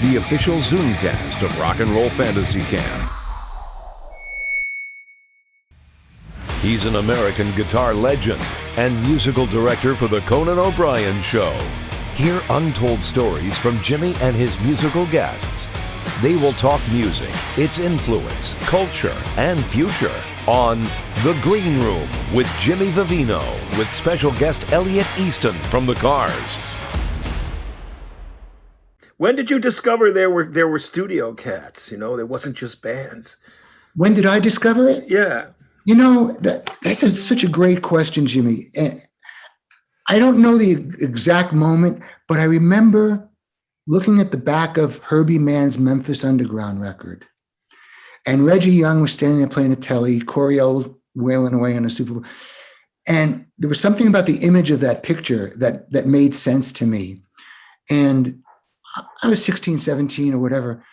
the official Zoomcast of Rock and Roll Fantasy Camp. He's an American guitar legend and musical director for the Conan O'Brien Show. Hear untold stories from Jimmy and his musical guests. They will talk music, its influence, culture, and future on The Green Room with Jimmy Vivino, with special guest Elliot Easton from The Cars. When did you discover there were studio cats? You know, there wasn't just bands. When did I discover it? Yeah. You know, that's such a great question, Jimmy. I don't know the exact moment, but I remember looking at the back of Herbie Mann's Memphis Underground record. And Reggie Young was standing there playing a telly, Coil wailing away on a Super Bowl. And there was something about the image of that picture that made sense to me. And I was 16, 17 or whatever.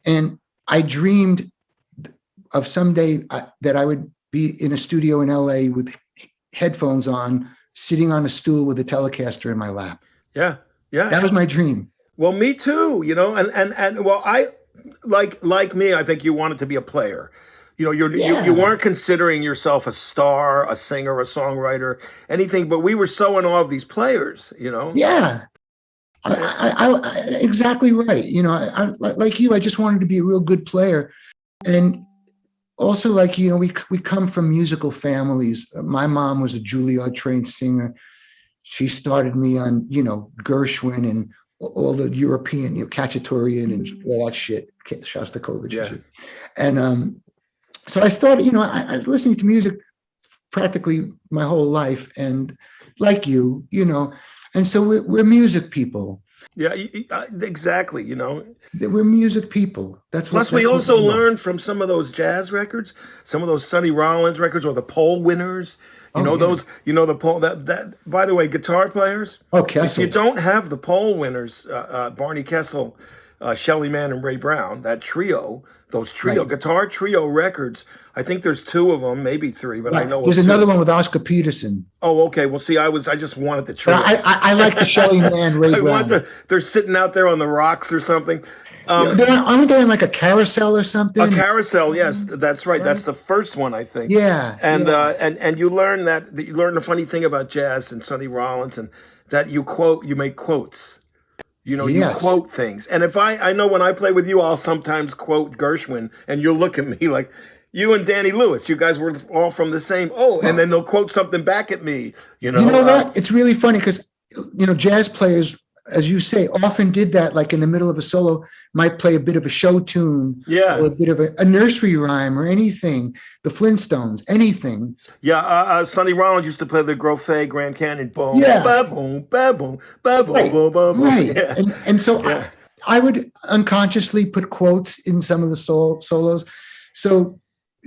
And I dreamed of someday that I would be in a studio in LA with headphones on, sitting on a stool with a Telecaster in my lap. Yeah. Yeah. That was my dream. Well, me too, you know, and well, I like me, I think you wanted to be a player. You know, you weren't considering yourself a star, a singer, a songwriter, anything, but we were so in awe of these players, you know? Yeah. I exactly right. You know, I like you, I just wanted to be a real good player. And also, like, you know, we come from musical families. My mom was a Juilliard trained singer. She started me on, you know, Gershwin and all the European, you know, Khachaturian and all that shit, Shostakovich and shit. And so I started, you know, I was listening to music practically my whole life, and like you know, and so we're music people. Yeah, exactly. You know, we're music people. Plus, we also learned from some of those jazz records, some of those Sonny Rollins records, or the Pole winners. You know, those. You know, the Pole. That. By the way, guitar players. Oh, Kessel. If you don't have the Pole winners, Barney Kessel, Shelly, Mann, and Ray Brown, that trio, those guitar trio records. I think there's two of them, maybe three, but I know there's another one with Oscar Peterson. Oh, okay. Well, see, I just wanted the trio. I like the Shelly, Mann, Ray Brown. They're sitting out there on the rocks or something. Aren't they in like a carousel or something? A carousel, yes, that's right. That's the first one, I think. Yeah. And you learn the funny thing about jazz and Sonny Rollins, and that you make quotes. You know, you quote things. And if I know when I play with you, I'll sometimes quote Gershwin, and you'll look at me like, you and Danny Lewis, you guys were all from the same. And then they'll quote something back at me. You know what? It's really funny because, you know, jazz players, as you say, often did that, like in the middle of a solo, might play a bit of a show tune, or a bit of a nursery rhyme or anything, the Flintstones, anything. Yeah, Sonny Rollins used to play the Grofé Grand Canyon, boom, ba boom, ba boom, ba boom, ba boom. Right. Yeah. And so I would unconsciously put quotes in some of the solos. So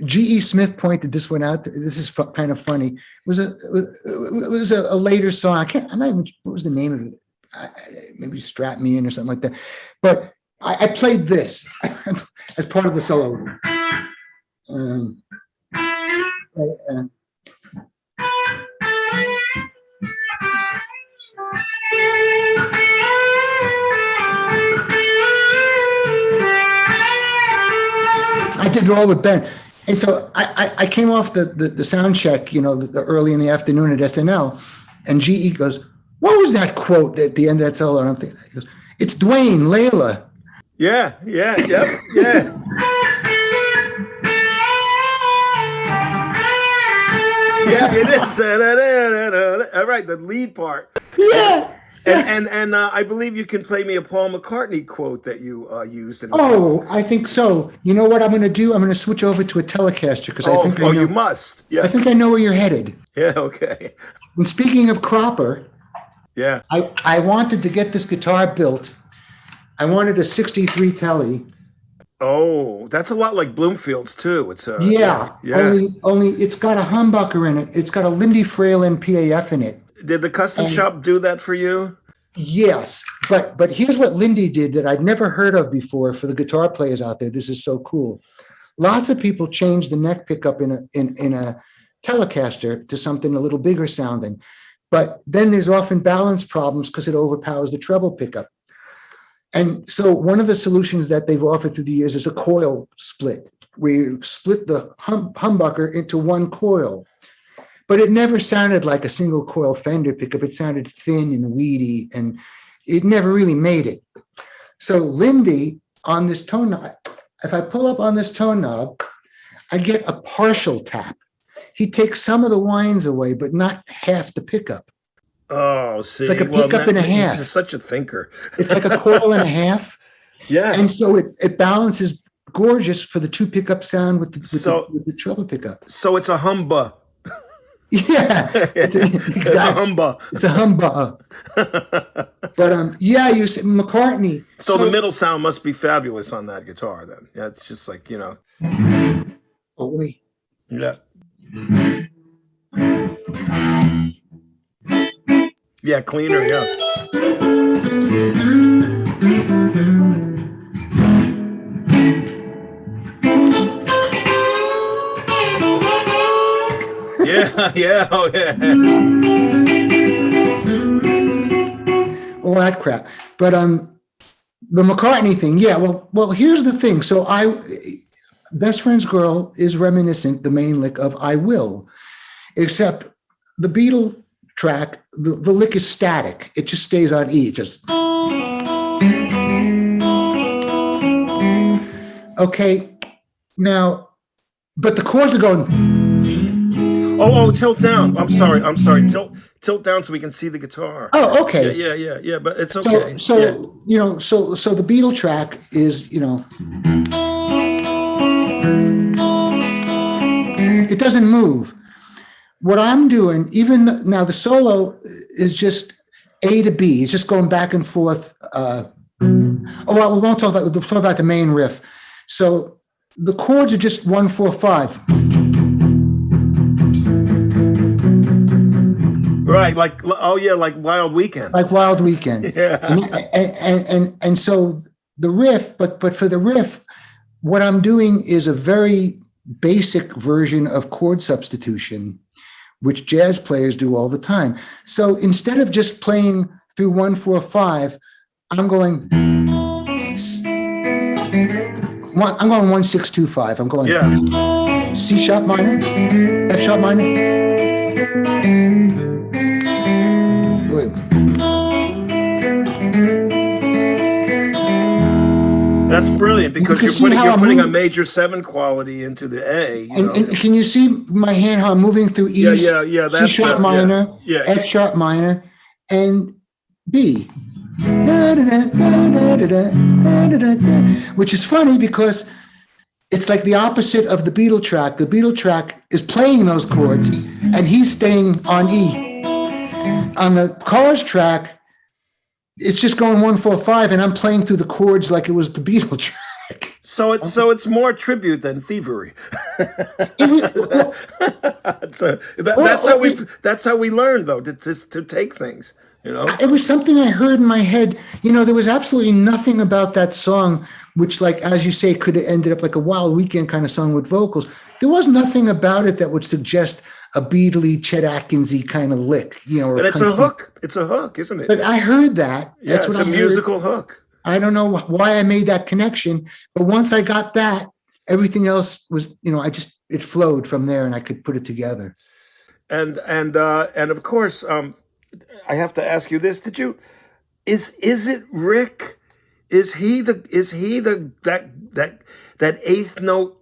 G.E. Smith pointed this one out. This is kind of funny. It was a later song. What was the name of it? Maybe Strap Me In or something like that. But I played this as part of the solo. I did it all with Ben. And so I came off the sound check, you know, the early in the afternoon at SNL, and GE goes, "What was that quote at the end of that solo?" And I'm thinking, he goes, "It's Dwayne, Layla." Yeah. Yeah, it is. All right, the lead part. Yeah. And I believe you can play me a Paul McCartney quote that you used. I think so. You know what I'm going to do? I'm going to switch over to a Telecaster because I think you must. Yeah. I think I know where you're headed. Yeah. Okay. And speaking of Cropper, yeah, I wanted to get this guitar built. I wanted a 63 Tele. Oh, that's a lot like Bloomfield's too. It's yeah. Only it's got a humbucker in it. It's got a Lindy Fralin PAF in it. Did the custom shop do that for you? Yes, but here's what Lindy did that I'd never heard of before for the guitar players out there. This is so cool. Lots of people change the neck pickup in a Telecaster to something a little bigger sounding, but then there's often balance problems because it overpowers the treble pickup. And so one of the solutions that they've offered through the years is a coil split, where you split the humbucker into one coil. But it never sounded like a single coil Fender pickup. It sounded thin and weedy, and it never really made it. So Lindy, on this tone knob, if I pull up on this tone knob, I get a partial tap. He takes some of the whines away, but not half the pickup. Oh, see, it's like a pickup and a half. He's such a thinker. It's like a coil and a half. Yeah. And so it balances gorgeous for the two pickup sound with the treble pickup. So it's a humba. Yeah. It's a humba. It's a humba. But you said McCartney. So the middle sound must be fabulous on that guitar then. Yeah, it's just like, Oh, wait. Yeah. Yeah, cleaner, yeah. Yeah, oh yeah. All that crap. But the McCartney thing, yeah, well, here's the thing. So Best Friend's Girl is reminiscent, the main lick, of I Will, except the Beatle track, the lick is static. It just stays on E. It just okay. Now, but the chords are going. Oh, tilt down. I'm sorry. Tilt down so we can see the guitar. Oh, okay. Yeah. But it's okay. So the Beatle track is, it doesn't move. What I'm doing, now the solo is just A to B. It's just going back and forth. We won't talk about. We'll talk about the main riff. So the chords are just 1, 4, 5. Right, like Wild Weekend. Like Wild Weekend. Yeah. And so the riff, but for the riff, what I'm doing is a very basic version of chord substitution, which jazz players do all the time. So instead of just playing through 1, 4, 5, I'm going 1, 6, 2, 5. I'm going C sharp minor, F sharp minor. Good. That's brilliant because you're putting a major 7 quality into the A. And can you see my hand how I'm moving through E? Yeah. C sharp minor, F sharp minor, and B. Which is funny because it's like the opposite of the Beatle track. The Beatle track is playing those chords, and he's staying on E. On the Cars track, it's just going 1, 4, 5, and I'm playing through the chords like it was the Beatle track. So it's more tribute than thievery. That's how we learn, though, to take things. It was something I heard in my head. There was absolutely nothing about that song, which, like, as you say, could have ended up like a Wild Weekend kind of song with vocals. There was nothing about it that would suggest a Beatley, Chet Atkinsy kind of lick, But it's a hook. It's a hook, isn't it? But I heard that. That's what I heard. It's a musical hook. I don't know why I made that connection, but once I got that, everything else was, it flowed from there, and I could put it together. And of course, I have to ask you this: is it Rick? Is he that eighth note,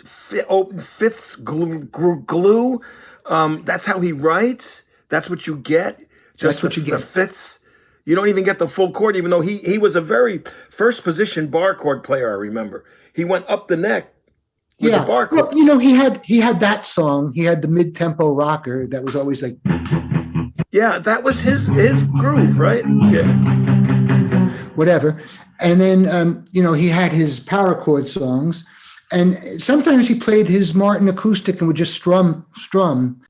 fifths glue? That's how he writes. That's what you get. Just the fifths. You don't even get the full chord, even though he was a very first position bar chord player. I remember he went up the neck with the bar chord. Well, he had that song. He had the mid-tempo rocker that was always like. Yeah, that was his groove, right? Yeah. Whatever. And then, he had his power chord songs. And sometimes he played his Martin acoustic and would just strum.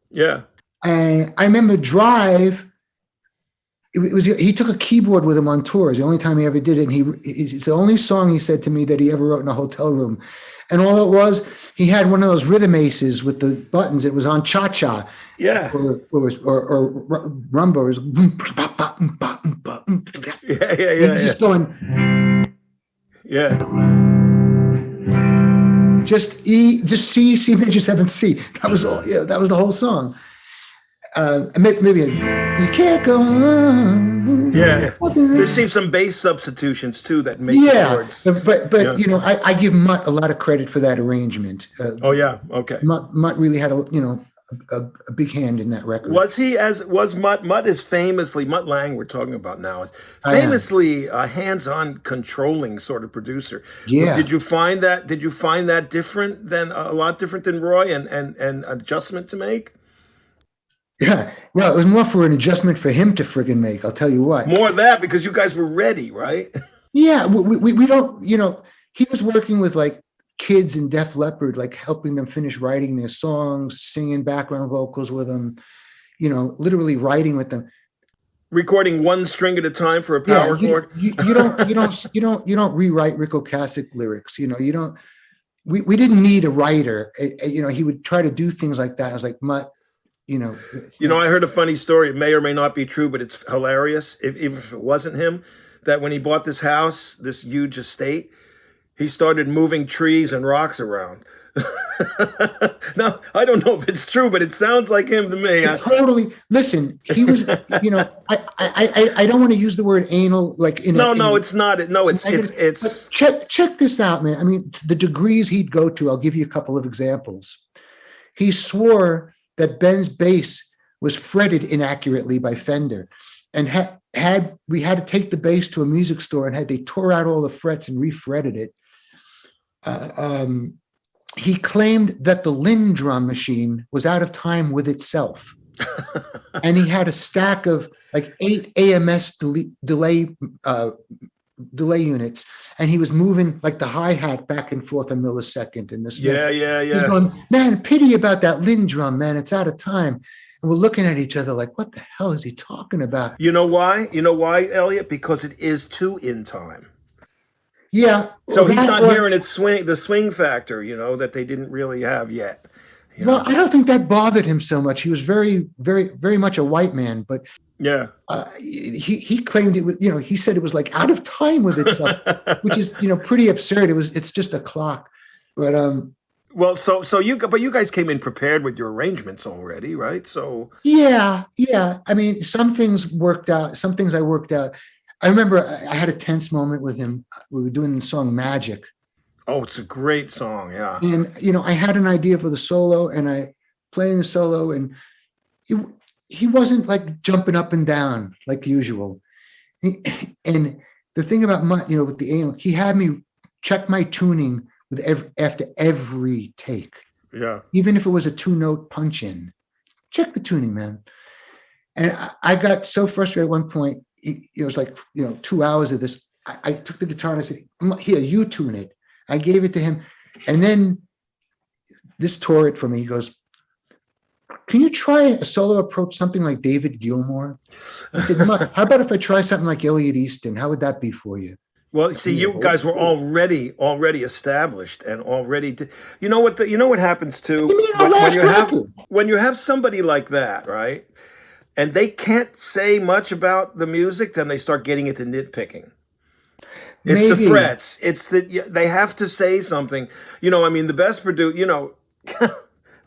Yeah. And I remember Drive, he took a keyboard with him on tours, the only time he ever did it. And it's the only song, he said to me, that he ever wrote in a hotel room. And all it was, he had one of those rhythm aces with the buttons. It was on cha-cha. Yeah. Or rumba. Yeah. Just going. Yeah. Just E, just C, C major 7, C. That was all. Yeah, that was the whole song. Maybe you can't go on. Yeah. There seems some bass substitutions too that make the chords. But you know, I give Mutt a lot of credit for that arrangement. Oh yeah, okay. Mutt really had a big hand in that record. Was Mutt? Mutt is famously, Mutt Lange we're talking about now, is famously a hands-on controlling sort of producer. Yeah. Did you find that different than a lot different than Roy and adjustment to make? Yeah. Well, it was more for an adjustment for him to friggin' make, I'll tell you what. More of that because you guys were ready, right? Yeah. We don't, you know, he was working with like kids in Def Leppard, like helping them finish writing their songs, singing background vocals with them, you know, literally writing with them. Recording one string at a time for a power chord. You don't rewrite Ric Ocasek lyrics. You know, you don't. We didn't need a writer. You know, he would try to do things like that. I was like, Mutt, you know. I heard a funny story. It may or may not be true, but it's hilarious. If it wasn't him, that when he bought this house, this huge estate, he started moving trees and rocks around. Now, I don't know if it's true, but it sounds like him to me. Totally. Listen, he was, you know, I don't want to use the word anal like in it's not. No, it's check this out, man. I mean, the degrees he'd go to, I'll give you a couple of examples. He swore that Ben's bass was fretted inaccurately by Fender, and we had to take the bass to a music store, and they tore out all the frets and refretted it. He claimed that the Lynn drum machine was out of time with itself. And he had a stack of like 8 AMS delay units. And he was moving like the hi-hat back and forth a millisecond in this. Yeah. He's going, man, pity about that Lynn drum, man. It's out of time. And we're looking at each other like, what the hell is he talking about? You know why? You know why, Elliot? Because it is too in time. Yeah. So he's not hearing the swing factor, you know, that they didn't really have yet. Well, I don't think that bothered him so much. He was very, very, very much a white man, but yeah, he claimed it was, you know, he said it was like out of time with itself, which is, you know, pretty absurd. It's just a clock. But well, so you guys came in prepared with your arrangements already, right? So yeah. I mean, some things worked out. Some things I worked out. I remember I had a tense moment with him. We were doing the song Magic. Oh, it's a great song, yeah. And, you know, I had an idea for the solo, and I played the solo, and he wasn't like jumping up and down like usual. And the thing about Mutt, you know, with the anal, he had me check my tuning after every take. Yeah. Even if it was a 2-note punch in. Check the tuning, man. And I got so frustrated at one point. It was like, you know, 2 hours of this. I took the guitar and I said, here, you tune it. I gave it to him. And then this tore it for me. He goes, can you try a solo approach, something like David Gilmour? I said, how about if I try something like Elliot Easton? How would that be for you? Well, see, you guys were already established and already. You know what happens too when you have somebody like that, right? And they can't say much about the music, then they start getting into nitpicking. It's Maybe. The frets. It's they have to say something. You know, I mean, the best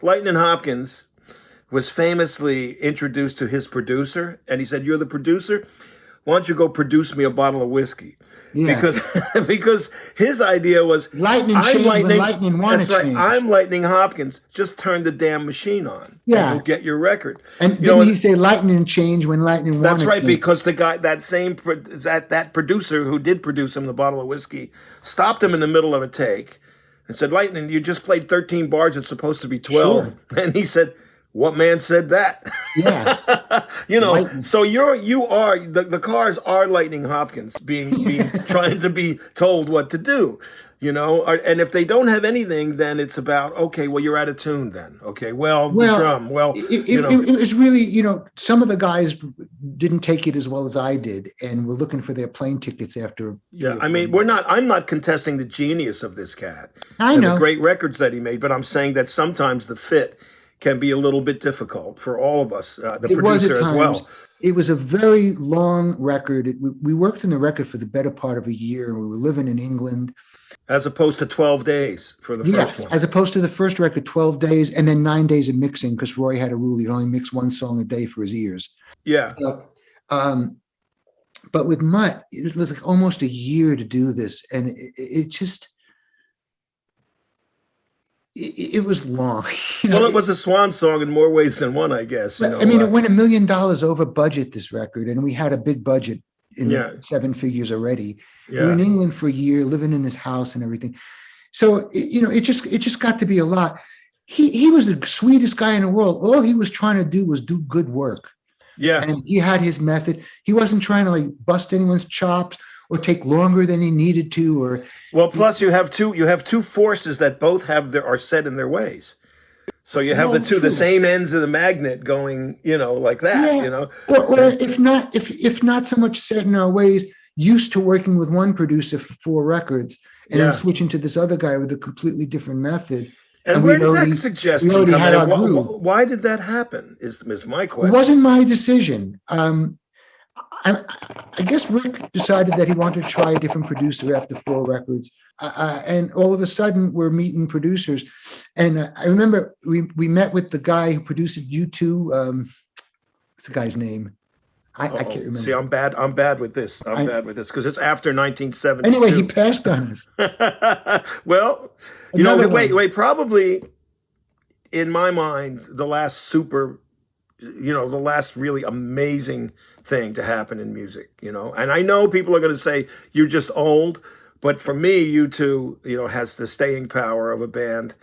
Lightning Hopkins was famously introduced to his producer, and he said, "You're the producer? Why don't you go produce me a bottle of whiskey?" Yeah. Because his idea was lightning wanted change. I'm Lightning Hopkins. Just turn the damn machine on. Yeah, and you'll get your record. And didn't he say lightning change when lightning wanted? That's right, change. Because the guy, that producer who did produce him the bottle of whiskey, stopped him in the middle of a take and said, "Lightning, you just played 13 bars. It's supposed to be 12." Sure. And he said, "What man said that?" Yeah. You know, Lightning. So you are the cars are Lightning Hopkins being trying to be told what to do, you know, and if they don't have anything, then it's about, okay, well, you're out of tune then. Okay, well the drum. Well, it was really, you know, some of the guys didn't take it as well as I did, and were looking for their plane tickets after. Yeah, I mean, I'm not contesting the genius of this cat. I know the great records that he made, but I'm saying that sometimes the fit can be a little bit difficult for all of us, the It was producer at as times. well. It was a very long record. We worked on the record for the better part of a year. We were living in England. As opposed to 12 days for the first one. As opposed to the first record, 12 days, and then 9 days of mixing, because Roy had a rule, he'd only mix one song a day for his ears. Yeah. But with Mutt, it was like almost a year to do this. And it was long. Well, it was a swan song in more ways than one, I guess. I mean, it went $1 million over budget, this record, and we had a big budget in 7 figures already. Yeah. We were in England for a year, living in this house and everything. So, it just got to be a lot. He was the sweetest guy in the world. All he was trying to do was do good work. Yeah. And he had his method. He wasn't trying to like bust anyone's chops or take longer than he needed to. Or plus you have two forces that both are set in their ways. So you have the same ends of the magnet going, like that, Or if not so much set in our ways, used to working with one producer for 4 records and then switching to this other guy with a completely different method. And where did that suggestion come in? Why did that happen is my question. It wasn't my decision. I guess Ric decided that he wanted to try a different producer after 4 records. And all of a sudden, we're meeting producers. And I remember we met with the guy who produced U2. What's the guy's name? I can't remember. See, I'm bad with this. I'm bad with this because it's after 1972. Anyway, he passed on us. Well, probably in my mind, the last really amazing thing to happen in music, and I know people are going to say you're just old, but for me, U2, has the staying power of a band,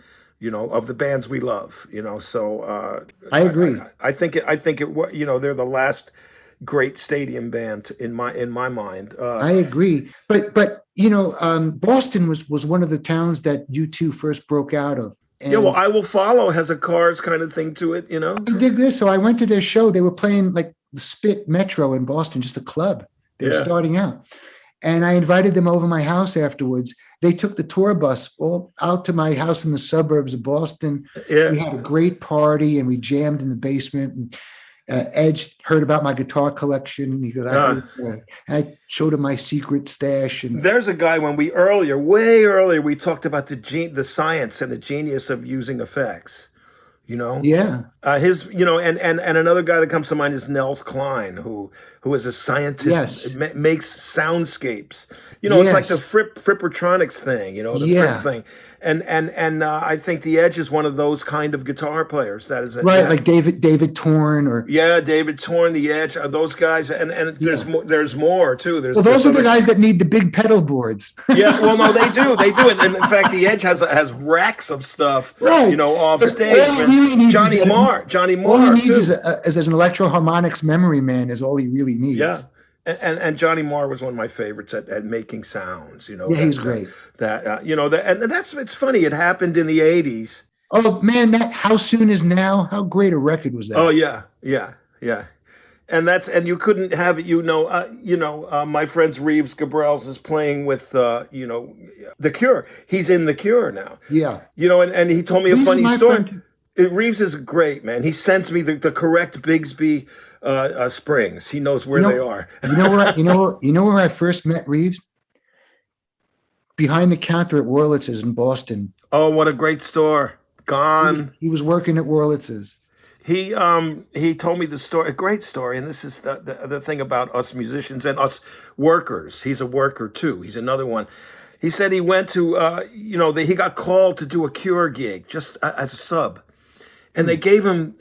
of the bands we love, so I agree. I think it, they're the last great stadium band in my mind. I agree. But Boston was one of the towns that U2 first broke out of. And I Will Follow has a Cars kind of thing to it, They did this. So I went to their show. They were playing like the Spit Metro in Boston, just a club. They were starting out. And I invited them over my house afterwards. They took the tour bus all out to my house in the suburbs of Boston. Yeah. We had a great party and we jammed in the basement. And Edge heard about my guitar collection. And he goes, I showed him my secret stash. And there's a guy way earlier, we talked about the science and the genius of using effects. Yeah. His, and another guy that comes to mind is Nels Klein, who is a scientist, makes soundscapes. It's like the Frippertronics thing, Fripp thing. And I think the Edge is one of those kind of guitar players. That is like David Torn or David Torn, the Edge, are those guys, and there's more too. Those are the guys that need the big pedal boards. Yeah, well, no, they do, and in fact, the Edge has racks of stuff, off stage. Johnny Marr. All he needs is an electro-harmonics memory man is all he really needs. Yeah. And Johnny Marr was one of my favorites at making sounds, he's great. It's funny. It happened in the 80s. Oh man, that How Soon Is Now? How great a record was that? Oh yeah. And you couldn't have it, my friend Reeves Gabrels is playing with, The Cure. He's in The Cure now. Yeah. And he told me Reeves a funny story. Friend. Reeves is great, man. He sends me the correct Bigsby springs. He knows where they are. You know where I first met Reeves? Behind the counter at Wurlitz's in Boston. Oh, what a great store. Gone. He was working at Wurlitz's. He told me the story, a great story, and this is the thing about us musicians and us workers. He's a worker too. He's another one. He said he went to, he got called to do a Cure gig just as a sub. And they gave him,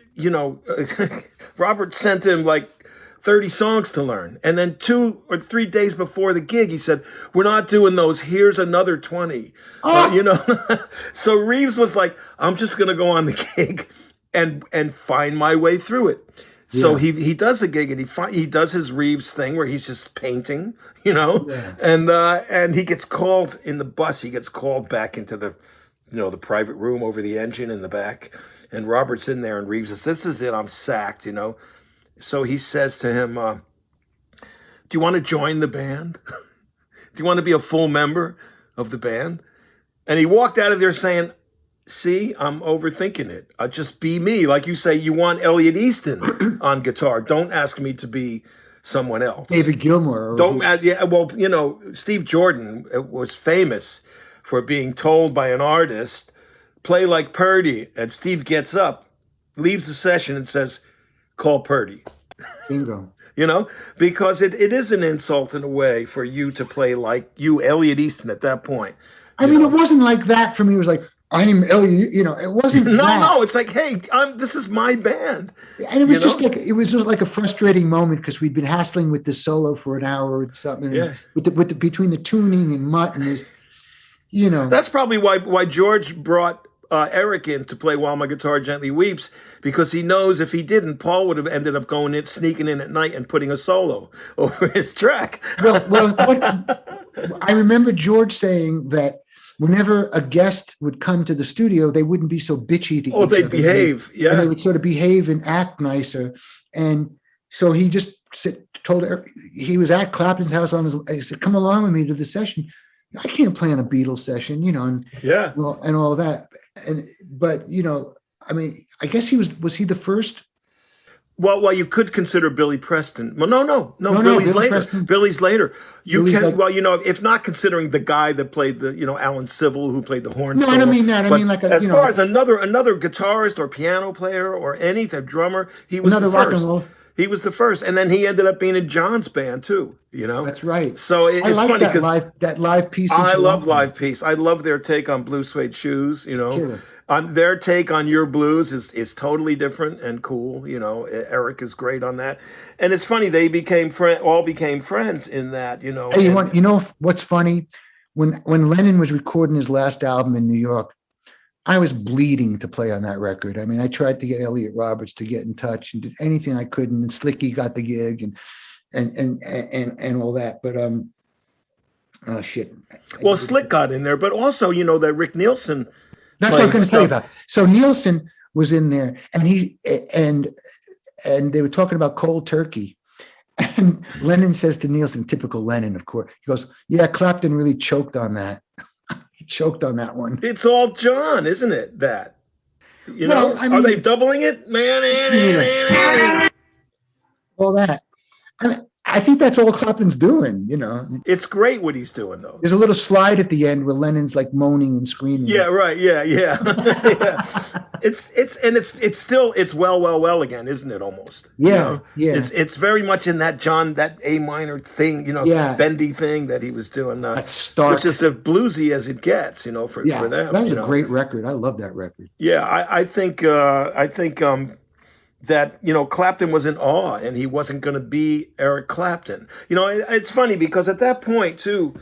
Robert sent him like 30 songs to learn. And then 2 or 3 days before the gig, he said, we're not doing those. Here's another 20. So Reeves was like, I'm just going to go on the gig and find my way through it. So he does the gig and he does his Reeves thing where he's just painting, and he gets called in the bus. He gets called back into the private room over the engine in the back. And Robert's in there and Reeves says, this is it. I'm sacked, So he says to him, do you want to join the band? Do you want to be a full member of the band? And he walked out of there saying, See, I'm overthinking it. I just be me. Like you say, you want Elliot Easton on guitar. Don't ask me to be someone else. David Gilmour. Don't add, yeah, well, Steve Jordan was famous for being told by an artist, play like Purdy. And Steve gets up, leaves the session and says, call Purdy. Bingo. Because it is an insult in a way for you to play like you, Elliot Easton, at that point. I mean, it wasn't like that for me. It was like, I'm Elliot, it wasn't No, it's like, hey, this is my band. And it was just like a frustrating moment because we'd been hassling with this solo for an hour or something. Yeah. Between the tuning and Mutt and his, That's probably why George brought Eric in to play While My Guitar Gently Weeps, because he knows if he didn't, Paul would have ended up sneaking in at night and putting a solo over his track. Well, I remember George saying that whenever a guest would come to the studio, they wouldn't be so bitchy to each other. They'd behave, yeah. And they would sort of behave and act nicer. And so he just told her, he was at Clapton's house he said, come along with me to the session. I can't play on a Beatles session, and yeah, and all that. But I mean, I guess was he the first? Well, you could consider Billy Preston. Well, no, Billy's later. Preston. Billy's later. Billy's if not considering the guy that played Alan Civil, who played the horn. No, solo, I don't mean that. I mean as far as another guitarist or piano player or anything, drummer, he was the first. He was the first, and then he ended up being in John's band too. That's right. So it's funny because that live piece. I love Live Piece. I love their take on Blue Suede Shoes. On their take on Your Blues is totally different and cool. Eric is great on that, and it's funny they all became friends in that. Hey, what's funny? When Lennon was recording his last album in New York, I was bleeding to play on that record. I mean, I tried to get Elliot Roberts to get in touch and did anything I could, and Slicky got the gig and all that. But shit. Well, Slick got in there, but also that Rick Nielsen. That's what I'm going to tell you about. So Nielsen was in there, and they were talking about cold turkey. And Lennon says to Nielsen, typical Lennon, of course, he goes, "Yeah, Clapton really choked on that." Choked on that one. It's all John, isn't it? That are they doubling it, man? All that. I think that's all Clapton's doing. It's great what he's doing, though. There's a little slide at the end where Lennon's like moaning and screaming. Yeah, right. Yeah. Yeah. It's well again, isn't it? Almost. Yeah. Yeah. It's very much in that John, that A minor thing, bendy thing that he was doing, which is as bluesy as it gets, for them. That was a great record. I love that record. Yeah, I think that Clapton was in awe, and he wasn't going to be Eric Clapton. It's funny because at that point too,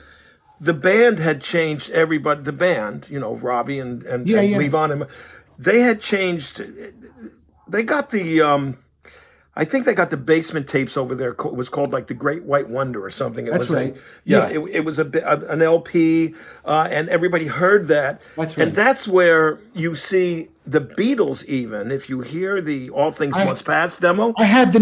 the band had changed. Everybody, the band, Robbie and Levon, they had changed. They got the. I think they got the basement tapes over there. It was called like the Great White Wonder or something. That's right. It was an LP, and everybody heard that. That's right. And that's where you see the Beatles. Even if you hear the All Things Must Pass demo, I have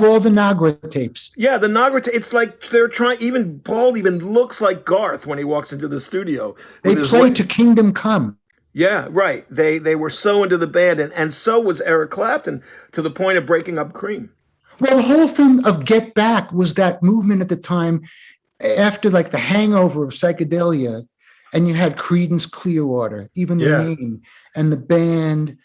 all the Nagra tapes. Yeah, the Nagra. It's like they're trying. Even Paul even looks like Garth when he walks into the studio. They play To Kingdom Come. Yeah, right. They were so into the band, and so was Eric Clapton, to the point of breaking up Cream. Well, the whole thing of Get Back was that movement at the time after like the hangover of psychedelia, and you had Creedence Clearwater, even the name and the band.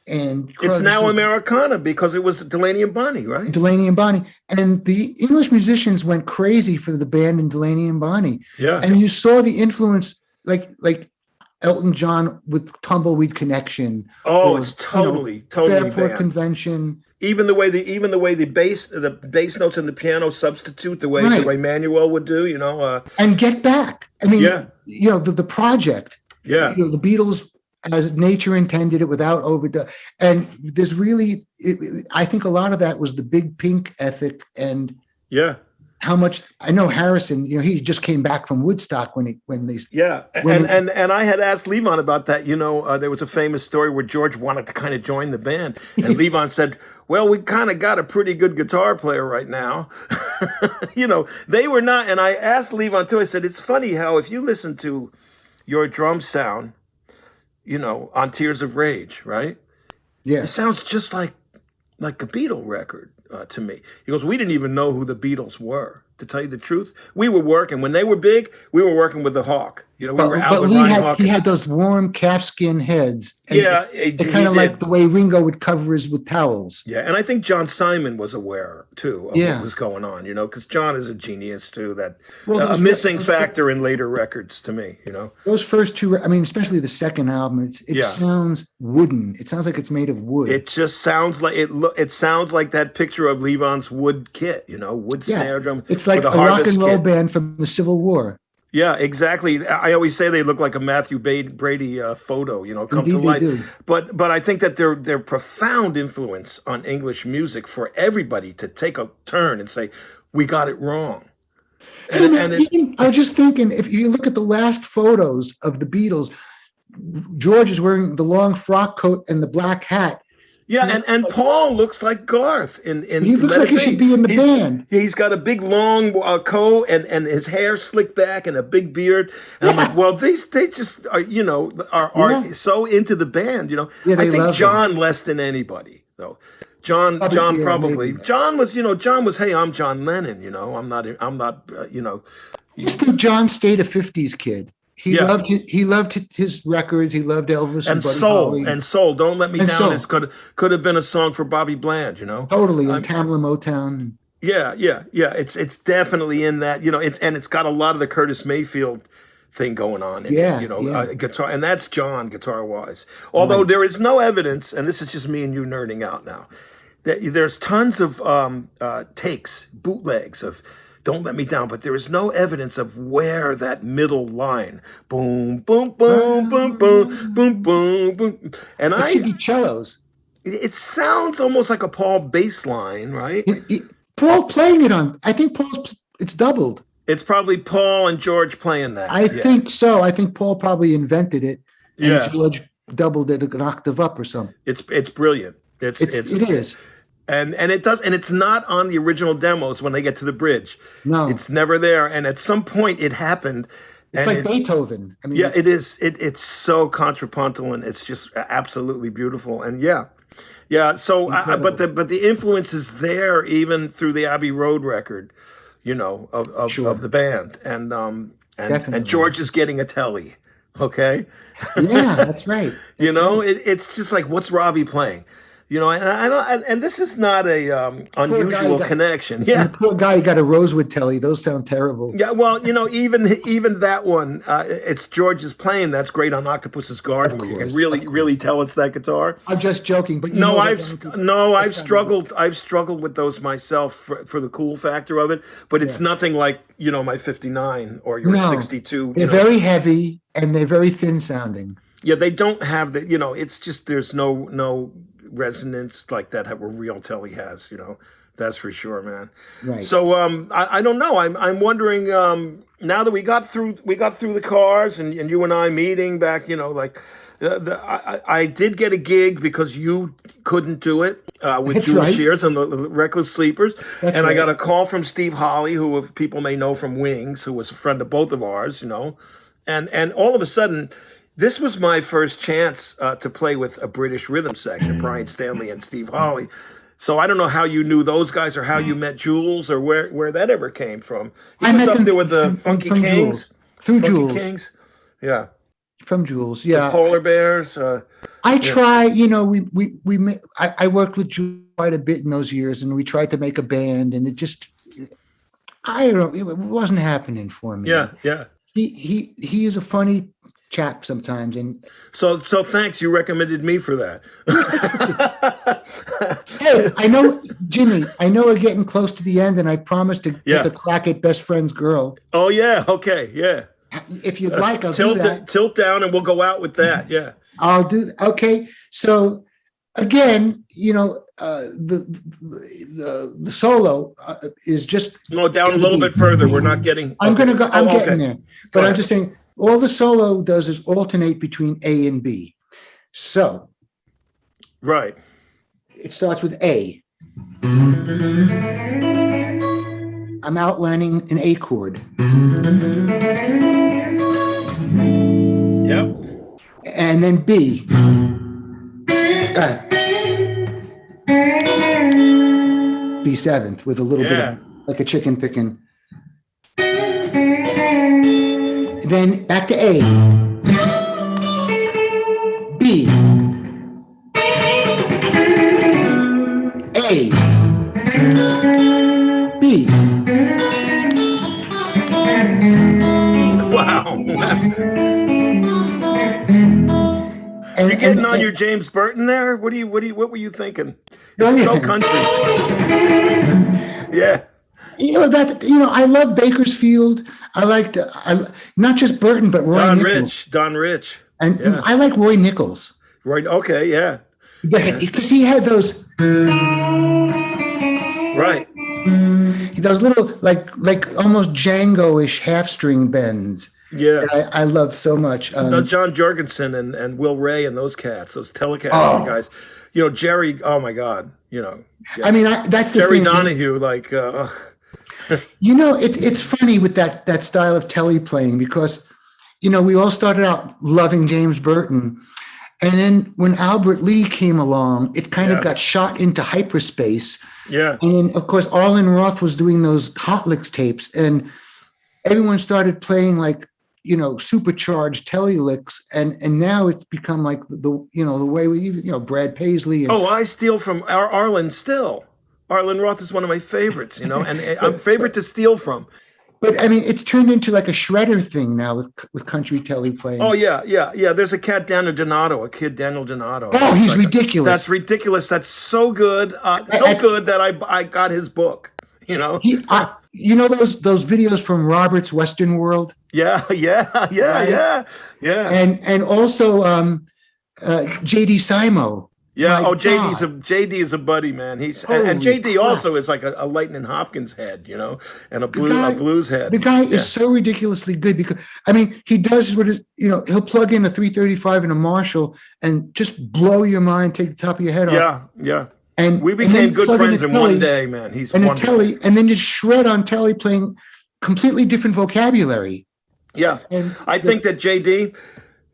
And it's now Americana because it was Delaney and Bonnie, right? Delaney and Bonnie. And the English musicians went crazy for the band and Delaney and Bonnie. Yeah. And you saw the influence like Elton John with Tumbleweed Connection. Oh, it's totally Fairport banned. Convention. Even the way the bass notes and the piano substitute the way Manuel would do, and Get Back. I mean, the project. Yeah. The Beatles, as nature intended it, without overdone. And there's really, I think a lot of that was the Big Pink ethic and how much I know Harrison, he just came back from Woodstock when they and I had asked Levon about that. There was a famous story where George wanted to kind of join the band, and Levon said, "Well, we kind of got a pretty good guitar player right now." They were not. And I asked Levon too. I said, "It's funny how if you listen to your drum sound, on Tears of Rage, right? Yeah. It sounds just like a Beatle record to me. He goes, we didn't even know who the Beatles were. To tell you the truth, we were working when they were big. We were working with the Hawk. We were out with Ryan Hawkins. He had those warm calfskin heads. And yeah, kind of like the way Ringo would cover his with towels. Yeah, and I think John Simon was aware too of what was going on. Because John is a genius too. That a missing factor in later records to me. Those first two. I mean, especially the second album. It sounds wooden. It sounds like it's made of wood. It just sounds like it sounds like that picture of Levon's wood kit. Wood snare drum. It's like a rock and roll band from the Civil War. Yeah, exactly. I always say they look like a Matthew Brady photo, come Indeed, to light. They do. But I think that they're profound influence on English music for everybody to take a turn and say, we got it wrong. I was just thinking, if you look at the last photos of the Beatles, George is wearing the long frock coat and the black hat. Yeah, and Paul looks like Garth in he looks like he should be in the band. He's got a big long coat and his hair slicked back and a big beard. And I'm like, well, they just are are so into the band. I think John less than anybody though. John probably. Maybe. John was, hey, I'm John Lennon. I'm not. I just think John stayed a '50s kid. He loved his records. He loved Elvis and Buddy Soul Holly. and Soul. Don't Let Me Down. It could have been a song for Bobby Bland. Totally. And Tamla Motown. Yeah. It's definitely in that. It's got a lot of the Curtis Mayfield thing going on. Guitar, and that's John guitar wise. Although there is no evidence, and this is just me and you nerding out now. There's tons of takes, bootlegs of Don't Let Me Down, but there is no evidence of where that middle line, boom, boom, boom, boom, boom, boom, boom, boom, and it could be cellos. It sounds almost like a Paul bass line, right? Paul playing it on. I think it's doubled. It's probably Paul and George playing that. I think so. I think Paul probably invented it, and George doubled it an octave up or something. It's brilliant. It is. And it does, and it's not on the original demos when they get to the bridge. No, it's never there. And at some point, it happened. It's like Beethoven. I mean, it is. It's so contrapuntal, and it's just absolutely beautiful. And yeah. So, but the influence is there even through the Abbey Road record, of the band, and George is getting a telly. Okay. Yeah, that's right. It's just like, what's Robbie playing? And I don't, and this is not a unusual connection. Yeah, the poor guy got a Rosewood telly. Those sound terrible. Yeah, well, even that one, it's George's playing. That's great on Octopus's Garden, where you can really tell it's that guitar. I'm just joking, but I've struggled with those myself for the cool factor of it. But it's nothing like my 59 or your 62. They're very heavy and they're very thin sounding. Yeah, they don't have the. It's just there's no resonance like that a real telly has, that's for sure, man. Right. So I don't know. I'm wondering now that we got through the cars and you and I meeting back, I did get a gig because you couldn't do it with Jules Shears and the Reckless Sleepers. And I got a call from Steve Holley, who people may know from Wings, who was a friend of both of ours, and all of a sudden. This was my first chance to play with a British rhythm section, Brian Stanley and Steve Holley. So I don't know how you knew those guys or how you met Jules or where that ever came from. He was up there with the Funky Kings. Through Jules. Kings. Yeah. From Jules, yeah. The Polar Bears. I try, I worked with Jules quite a bit in those years, and we tried to make a band, and it just, I don't know, it wasn't happening for me. Yeah. He is a funny chap sometimes, and so thanks, you recommended me for that. Hey, I know, Jimmy, we're getting close to the end, and I promised to take a crack at Best Friend's Girl. Oh yeah, okay, yeah, if you'd like, I'll do that. Tilt down and we'll go out with that. Yeah, I'll do that. Okay, so again, the solo is just down a little bit further. We're not getting. I'm getting there, but I'm just saying. All the solo does is alternate between A and B. So, right. It starts with A. I'm outlining an A chord. Yep. And then B. B seventh with a little bit of like a chicken picking. Then back to A. B. A. B. Wow. You're getting on your James Burton there? What were you thinking? It's so country. Yeah. I love Bakersfield. I liked not just Burton, but Roy Nichols. Don Rich. And I like Roy Nichols. Right. Okay. Yeah. Because he had those. Right. Those little like almost Django-ish half string bends. Yeah. I love so much. John Jorgensen and Will Ray and those cats, those Telecaster guys. Jerry. Oh my God. Yeah. I mean, that's the Jerry thing. Donahue. Like. It's funny with that style of telly playing because, we all started out loving James Burton. And then when Albert Lee came along, it kind of got shot into hyperspace. Yeah. And then, of course, Arlen Roth was doing those Hot Licks tapes, and everyone started playing like, supercharged telly licks. And now it's become like the way we, Brad Paisley. And, I steal from Arlen still. Arlen Roth is one of my favorites, and I'm favorite to steal from. But I mean, it's turned into like a shredder thing now with country telly playing. Oh yeah. There's a kid, Daniel Donato. Oh, he's ridiculous. That's ridiculous. That's so good. Good that I got his book. those videos from Robert's Western World. Yeah. And also J.D. Simo. Yeah. JD is a buddy, man. And JD also is like a Lightning Hopkins head, and a blues head. The guy is so ridiculously good because he does what is, he'll plug in a 335 and a Marshall and just blow your mind, take the top of your head off. Yeah. And we became good friends in one day, man. He's wonderful. Telly, and then just shred on telly playing completely different vocabulary. Yeah. And I think that JD.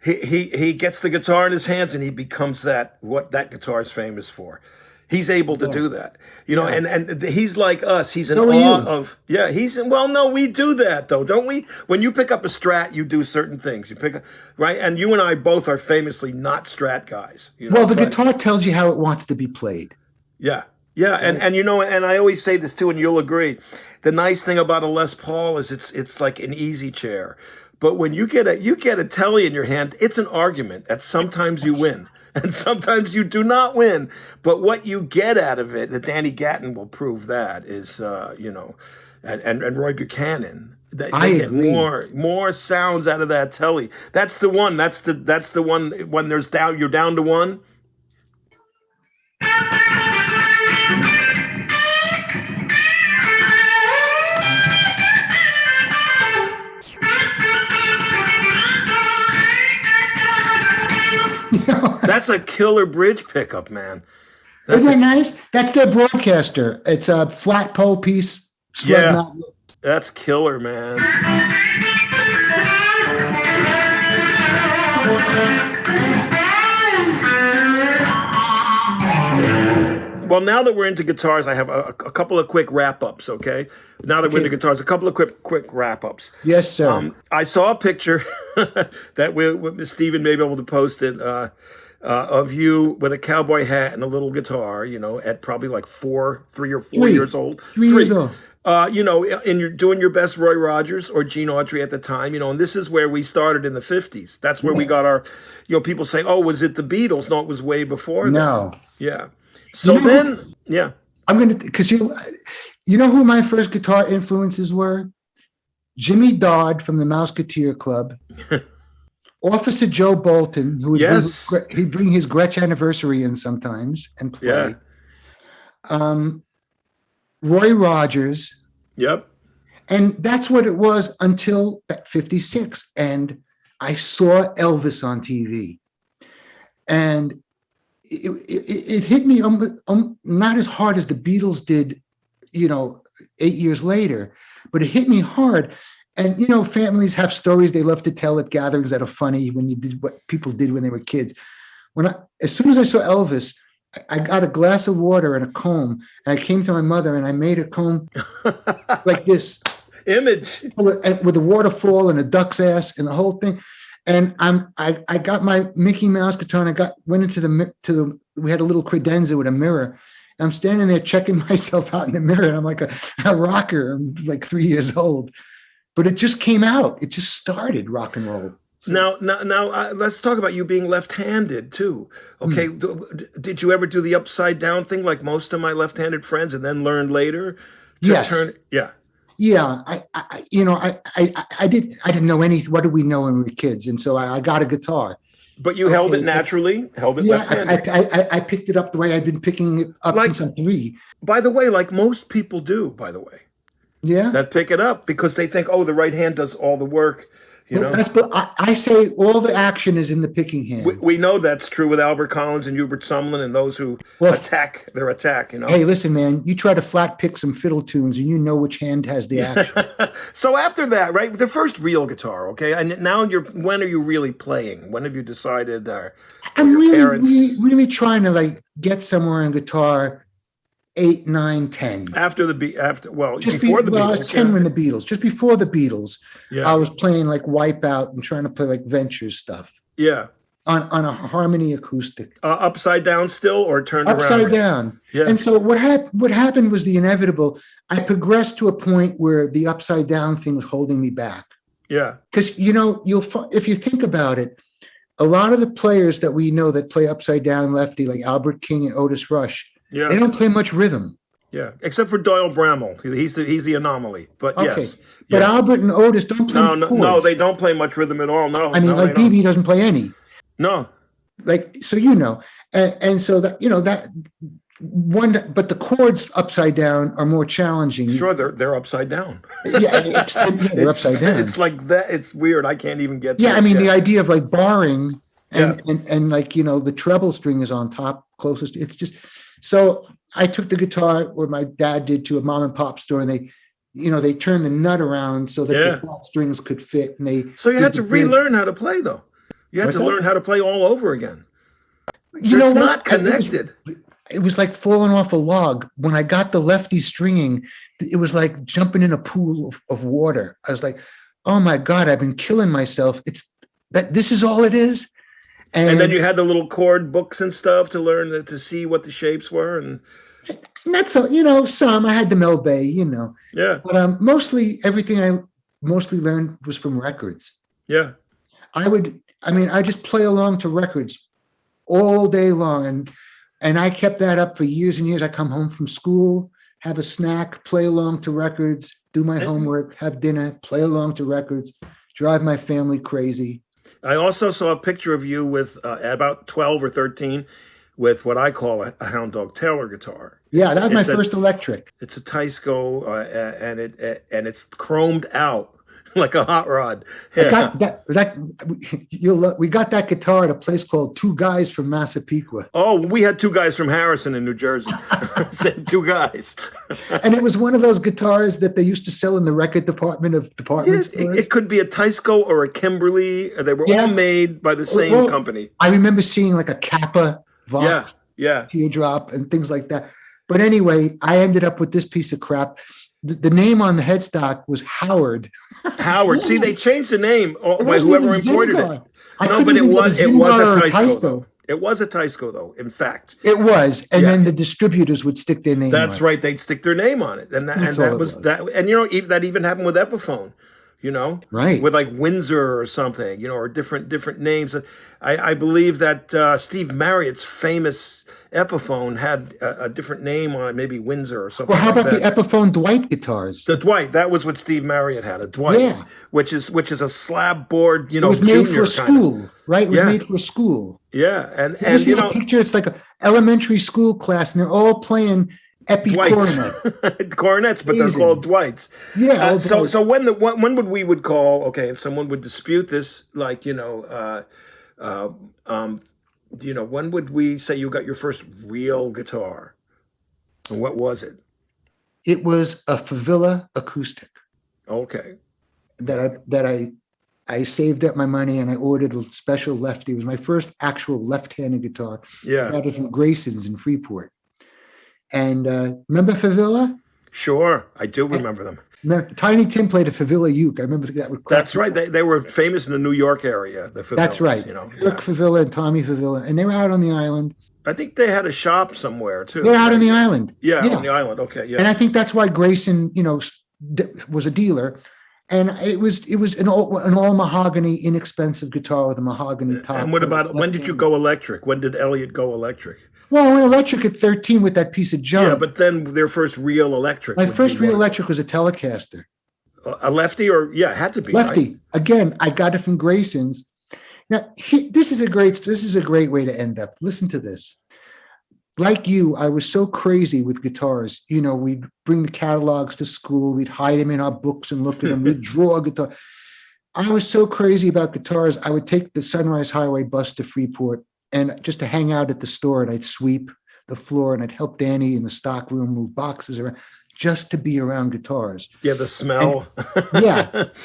He gets the guitar in his hands and he becomes what that guitar is famous for. He's able to do that, and he's like us. He's in awe of, we do that though, don't we? When you pick up a Strat, you do certain things. You pick up, right? And you and I both are famously not Strat guys. Guitar tells you how it wants to be played. Yeah. Yeah. And I always say this too, and you'll agree. The nice thing about a Les Paul is it's like an easy chair. But when you get a telly in your hand, it's an argument that sometimes you win and sometimes you do not win. But what you get out of it, that Danny Gatton will prove that, is and Roy Buchanan. They get more sounds out of that telly. That's the one. That's the one when you're down to one. That's a killer bridge pickup, man. Isn't that nice? That's their broadcaster. It's a flat pole piece. That's killer, man. Well, now that we're into guitars, I have a couple of quick wrap-ups, okay? Now that we're into guitars, a couple of quick wrap-ups. Yes, sir. I saw a picture that Stephen may be able to post it, of you with a cowboy hat and a little guitar, at probably like 3 or 4 years old. 3 years old. And you're doing your best Roy Rogers or Gene Autry at the time, and this is where we started in the 50s. That's where we got our, people say, oh, was it the Beatles? No, it was way before No. that. Yeah. So I'm going to, because you know who my first guitar influences were? Jimmy Dodd from the Mouseketeer Club. Officer Joe Bolton, who would he'd bring his Gretsch anniversary in sometimes and play. Yeah. Roy Rogers. Yep. And that's what it was until 56. And I saw Elvis on TV. And it hit me not as hard as the Beatles did, 8 years later, but it hit me hard. And, you know, families have stories they love to tell at gatherings that are funny when you did what people did when they were kids. As soon as I saw Elvis, I got a glass of water and a comb, and I came to my mother and I made a comb like this. Image. With a waterfall and a duck's ass and the whole thing. And I got my Mickey Mouse guitar and went into we had a little credenza with a mirror. I'm standing there checking myself out in the mirror, and I'm like a rocker. I'm like 3 years old, but it just came out. It just started rock and roll. So, now, let's talk about you being left-handed too. Okay, did you ever do the upside down thing like most of my left-handed friends, and then learn later? Yes. Yeah. I didn't know anything. What did we know when we were kids? And so I got a guitar. But you held it naturally, left-handed. I picked it up the way I'd been picking it up since I'm 3. By the way, like most people do, by the way. Yeah. That pick it up because they think, oh, the right hand does all the work. You know? I say all the action is in the picking hand. We know that's true with Albert Collins and Hubert Sumlin and those who attack their attack, you know. Hey, listen, man, you try to flat pick some fiddle tunes and you know which hand has the action. So after that, right, the first real guitar, okay, and now when are you really playing? When have you decided? I'm really trying to like get somewhere in guitar 8, 9, 10. Before the Beatles. I was 10 when the Beatles. Just before the Beatles, yeah. I was playing like Wipeout and trying to play like Ventures stuff. Yeah. On a harmony acoustic. Upside down still or turned around? Upside down. Yeah. And so what happened was the inevitable. I progressed to a point where the upside down thing was holding me back. Yeah. Because, you know, if you think about it, a lot of the players that we know that play upside down lefty, like Albert King and Otis Rush, yeah, they don't play much rhythm. Yeah, except for Doyle Bramall. He's the anomaly. But okay. Yes. But yeah. Albert and Otis don't play much chords. No, they don't play much rhythm at all. No. I mean, like BB doesn't play any. No. Like, so you know. And so that, you know, that one, but the chords upside down are more challenging. Sure, they're upside down. Yeah, they're upside down. It's like that. It's weird. I can't even get Yeah, I mean, the idea of like barring and like, you know, the treble string is on top closest. It's just... So I took the guitar where my dad did to a mom and pop store, and they turned the nut around so that the flat strings could fit. And so you had to relearn how to play, though. You had to learn how to play all over again. You know, it's not connected. It was like falling off a log. When I got the lefty stringing, it was like jumping in a pool of water. I was like, oh my God, I've been killing myself. This is all it is. And then you had the little chord books and stuff to learn to see what the shapes were, and not so, you know, some I had the Mel Bay, you know. Yeah. But mostly everything I mostly learned was from records. Yeah. I just play along to records all day long, and I kept that up for years and years. I come home from school, have a snack, play along to records, do my homework, have dinner, play along to records, drive my family crazy. I also saw a picture of you with about 12 or 13 with what I call a Hound Dog Taylor guitar. Yeah, that was my first electric. It's a Teisco, and it's chromed out like a hot rod. Yeah. We got that guitar at a place called Two Guys from Massapequa. Oh, we had 2 guys from Harrison in New Jersey. Said 2 guys. And it was one of those guitars that they used to sell in the record department of department stores. It could be a Teisco or a Kimberly. They were all made by the same company. I remember seeing like a Kappa Vox, Teardrop, and things like that. But anyway, I ended up with this piece of crap. The name on the headstock was Howard. Howard. See, they changed the name by whoever imported it. No, but it was a Teisco, though. It was a Teisco, though, in fact. It was. And then the distributors would stick their name on it. That's right. They'd stick their name on it. And that was that. And, you know, that even happened with Epiphone, you know? Right. With like Windsor or something, you know, or different names. I believe that Steve Marriott's famous Epiphone had a different name on it, maybe Windsor or something. Well, how like about that. the Epiphone Dwight guitars? The Dwight, that was what Steve Marriott had, a Dwight, which is a slab board, you know, it was made for a school, right? It was made for a school. Yeah, and you see the picture, it's like an elementary school class, and they're all playing cornet. Cornets, but they're called Dwights. Yeah. So when we would call, okay, and someone would dispute this, like, you know, when would we say you got your first real guitar? And what was it? It was a Favilla acoustic. Okay. I saved up my money and I ordered a special lefty. It was my first actual left-handed guitar. Yeah. I got it from Grayson's in Freeport. And remember Favilla? Sure, I do remember them. Tiny Tim played a Favilla uke. I remember that. That's right. They were famous in the New York area. The Favillas, that's right. Ric Favilla and Tommy Favilla, and they were out on the island. I think they had a shop somewhere too. They're out on the island. Yeah, on the island. Okay, yeah. And I think that's why Grayson, was a dealer, and it was an all mahogany, inexpensive guitar with a mahogany top. And what about when did you go electric? When did Elliot go electric? Well, I went electric at 13 with that piece of junk. Yeah, but then their first real electric. My first real electric was a Telecaster. A lefty, or it had to be lefty. Right? Again, I got it from Grayson's. Now, this is a great way to end up. Listen to this. Like you, I was so crazy with guitars. We'd bring the catalogs to school. We'd hide them in our books and look at them. We'd draw a guitar. I was so crazy about guitars. I would take the Sunrise Highway bus to Freeport and just to hang out at the store, and I'd sweep the floor and I'd help Danny in the stock room move boxes around just to be around guitars. Yeah, the smell.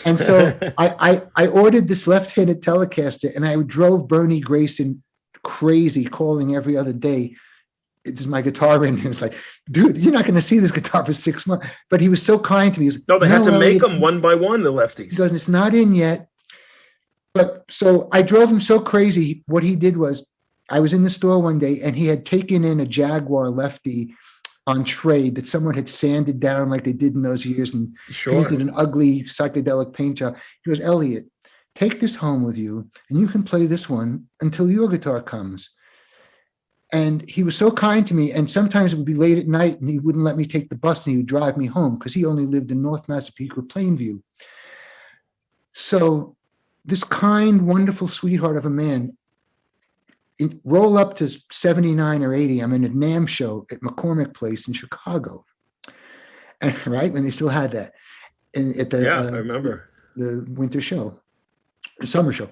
And so I ordered this left-handed Telecaster, and I drove Bernie Grayson crazy, calling every other day. It's my guitar in. It's like, dude, you're not going to see this guitar for 6 months. But he was so kind to me. No, they had to make them one by one, the lefties. He goes, it's not in yet. But so I drove him so crazy. What he did was, I was in the store one day, and he had taken in a Jaguar lefty on trade that someone had sanded down like they did in those years and painted an ugly psychedelic paint job. He goes, Elliot, take this home with you, and you can play this one until your guitar comes. And he was so kind to me. And sometimes it would be late at night, and he wouldn't let me take the bus, and he would drive me home because he only lived in North Massapequa, Plainview. So this kind, wonderful sweetheart of a man, roll up to 79 or 80. I'm in a NAMM show at McCormick Place in Chicago, and right when they still had that, and at the I remember the winter show, the summer show,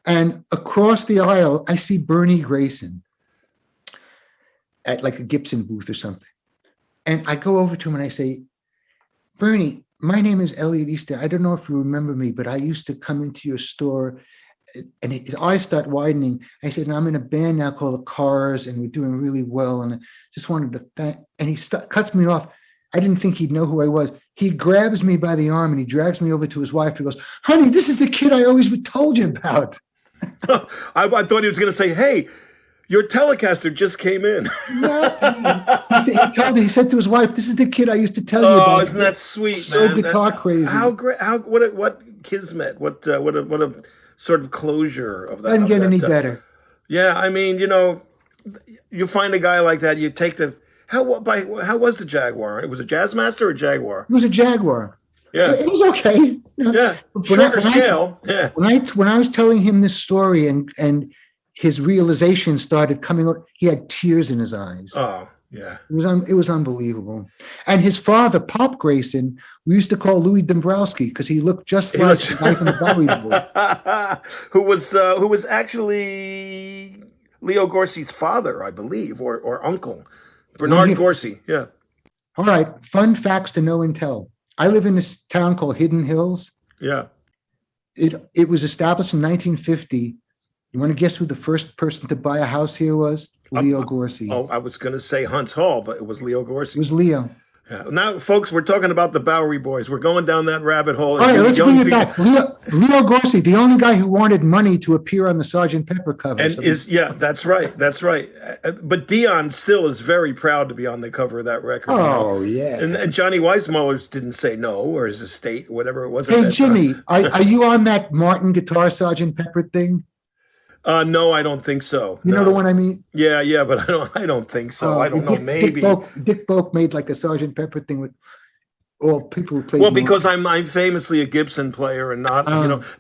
and across the aisle I see Bernie Grayson at like a Gibson booth or something, and I go over to him and I say, Bernie, my name is Elliot Easton. I don't know if you remember me, but I used to come into your store. And his eyes start widening. I said, I'm in a band now called The Cars, and we're doing really well. And I just wanted to thank, and he cuts me off. I didn't think he'd know who I was. He grabs me by the arm and he drags me over to his wife. He goes, honey, this is the kid I always told you about. I thought he was going to say, hey, your Telecaster just came in. He said to his wife, this is the kid I used to tell you about. Oh, isn't that sweet, so man? guitar crazy. How great. What kismet. What a sort of closure of that. Doesn't get any better. Yeah, I mean, you find a guy like that, you take how was the Jaguar? It was a Jazzmaster or a Jaguar? It was a Jaguar. Yeah. It was okay. Yeah. Shorter scale. Yeah. When I was telling him this story and his realization started coming out, he had tears in his eyes. Oh, yeah. It was unbelievable. And his father, Pop Grayson, we used to call Louis Dombrowski because he looked just like the guy from the Bowery Boys. who was actually Leo Gorcey's father, I believe, or uncle. Bernard Gorcey, yeah. All right, fun facts to know and tell. I live in this town called Hidden Hills. Yeah. It was established in 1950. You want to guess who the first person to buy a house here was? Leo Gorcey. Oh, I was going to say Hunts Hall, but it was Leo Gorcey. It was Leo. Yeah. Now, folks, we're talking about the Bowery Boys. We're going down that rabbit hole. All right, let's bring it back. Leo Gorcey, the only guy who wanted money to appear on the Sgt. Pepper cover. And that's right. That's right. But Dion still is very proud to be on the cover of that record. Oh, yeah. And Johnny Weissmuller didn't say no, or his estate, whatever it was. Hey, Jimmy, are you on that Martin guitar Sgt. Pepper thing? No, I don't think so. You know the one I mean? Yeah, but I don't think so. I don't know. Maybe Dick Boak made like a Sgt. Pepper thing with all people who played. Well, because I'm famously a Gibson player and not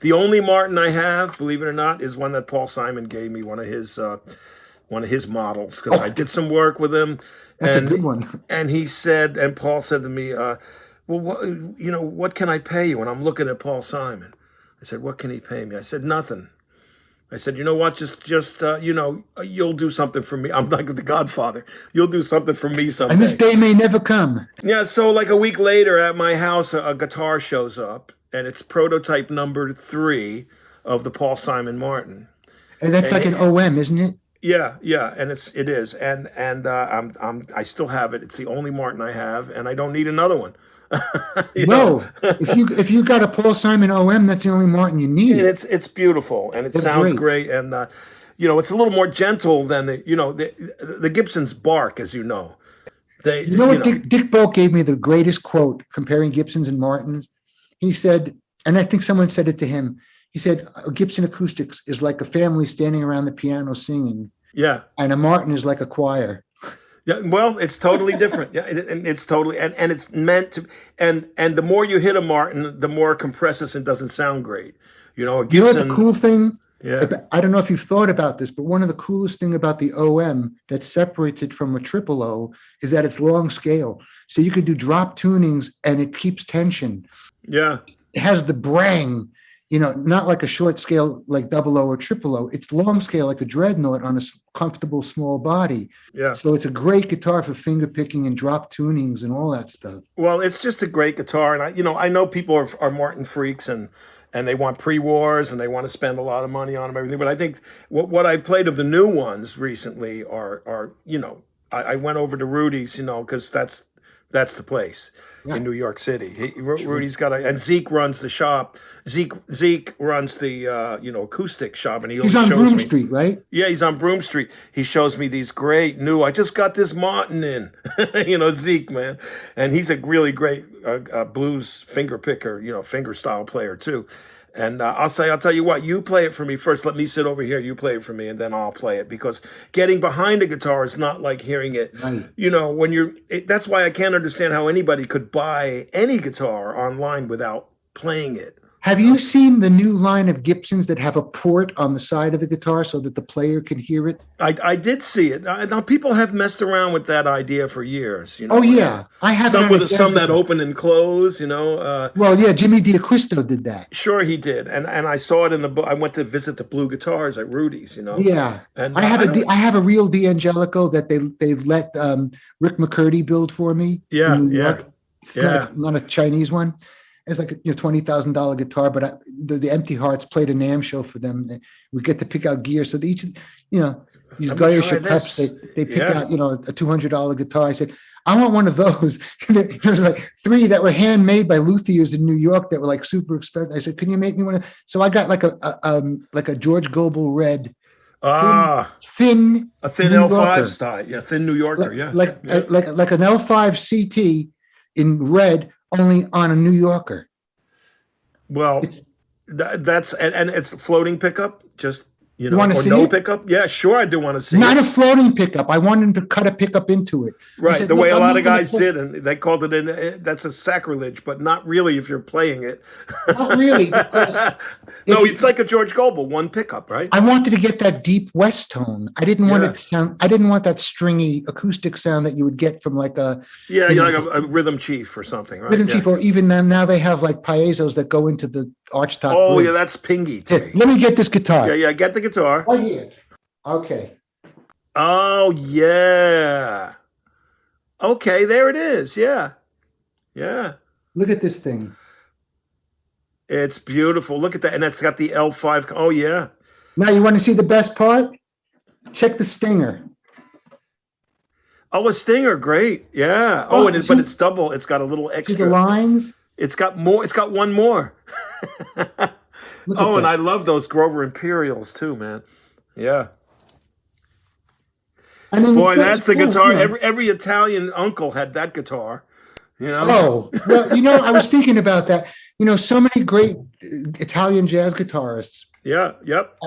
the only Martin I have, believe it or not, is one that Paul Simon gave me, one of his models, because I did some work with him. That's a good one. And he said, and Paul said to me, well, what can I pay you? And I'm looking at Paul Simon. I said, what can he pay me? I said, nothing. I said, you know what? Just you'll do something for me. I'm like the Godfather. You'll do something for me someday. And this day may never come. Yeah. So like a week later at my house, a guitar shows up, and it's prototype number 3 of the Paul Simon Martin. And that's like an OM, isn't it? Yeah, and it is, and I still have it. It's the only Martin I have, and I don't need another one. If you got a Paul Simon OM, that's the only Martin you need. And it's beautiful, and it sounds great, and it's a little more gentle than the Gibsons bark, as you know. Dick Bolt gave me the greatest quote comparing Gibsons and Martins. He said, and I think someone said it to him. He said, a Gibson acoustics is like a family standing around the piano singing. Yeah. And a Martin is like a choir. Yeah, well, it's totally different. Yeah, and it's totally, and it's meant to, and the more you hit a Martin, the more it compresses and doesn't sound great. A Gibson. You know what the cool thing? Yeah. I don't know if you've thought about this, but one of the coolest thing about the OM that separates it from a triple O is that it's long scale. So you could do drop tunings and it keeps tension. Yeah. It has the brang. Not like a short scale like double O or triple O. It's long scale like a dreadnought on a comfortable small body. Yeah. So it's a great guitar for finger picking and drop tunings and all that stuff. Well, it's just a great guitar, and I know people are Martin freaks and they want pre-wars and they want to spend a lot of money on them, everything. But I think what I played of the new ones recently are I went over to Rudy's, because that's the place in New York City. Rudy's got and Zeke runs the shop. Zeke runs the acoustic shop, and he's on Broome Street, right? Yeah, he's on Broome Street. He shows me these great new. I just got this Martin in, Zeke, man, and he's a really great blues finger picker, finger style player too. And I'll tell you what, you play it for me first. Let me sit over here. You play it for me, and then I'll play it. Because getting behind a guitar is not like hearing it. Right. That's why I can't understand how anybody could buy any guitar online without playing it. Have you seen the new line of Gibsons that have a port on the side of the guitar so that the player can hear it? I did see it. Now people have messed around with that idea for years. Oh yeah, I have some that open and close. Well, yeah, Jimmy D'Acquisto did that. Sure, he did, and I saw it in the book. I went to visit the Blue Guitars at Rudy's. Yeah, and I have a real D'Angelico that they let Rick McCurdy build for me. Yeah, in New York. It's not a Chinese one. It's like a $20,000 guitar, but the Empty Hearts played a NAMM show for them. We get to pick out gear. So these Geisha Peps, they pick out, a $200 guitar. I said, I want one of those. There was like 3 that were handmade by luthiers in New York that were like super expensive. I said, can you make me one? So I got like a George Goebel red. Thin L5 style. Yeah, thin New Yorker. Like an L5 CT in red, only on a New Yorker. Well, that's and it's floating pickup, just you want to see no it? Pickup. Yeah, sure, I do want to see. Not a floating pickup. I wanted him to cut a pickup into it. Right, said, the way a lot of guys did, and they called it that's a sacrilege, but not really if you're playing it. Not really. No, it's like a George Goebel, one pickup, right? I wanted to get that deep West tone. I didn't want it to sound. I didn't want that stringy acoustic sound that you would get from like a like a Rhythm Chief or something, right? Rhythm Chief, or even then now they have like piezo's that go into the archtop. Oh bridge. yeah, that's pingy to me. Let me get this guitar. Yeah, get the guitar. Right here. Okay. Oh yeah. Okay, there it is. Yeah. Look at this thing. It's beautiful. Look at that. And it's got the L5. Oh, yeah. Now, you want to see the best part? Check the stinger. Oh, a stinger. Great. Yeah. But it's double. It's got a little extra. See the lines? It's got more. It's got one more. And I love those Grover Imperials too, man. Yeah. I mean, boy, that's the guitar. Every Italian uncle had that guitar. Oh, well, I was thinking about that. So many great Italian jazz guitarists. Yeah, yep.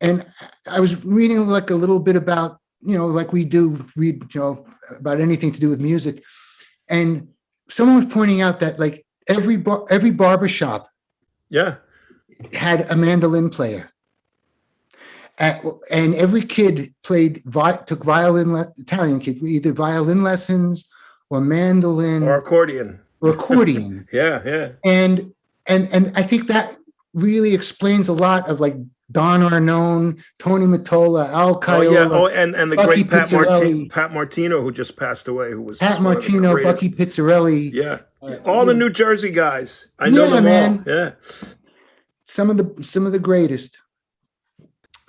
And I was reading like a little bit about, like we do read, about anything to do with music. And someone was pointing out that like every barbershop had a mandolin player. And every kid took violin, Italian kid, either violin lessons or mandolin. Or accordion. Yeah. Yeah. And I think that really explains a lot of like Don Arnone, Tony Mottola, Al Coil. Oh yeah. Oh, and the Bucky great Pizzarelli. Pat Martino, who just passed away, who was Pat just one of the Martino, greatest. Bucky Pizzarelli. Yeah. All the New Jersey guys. I know them man. all. Yeah. Some of the greatest.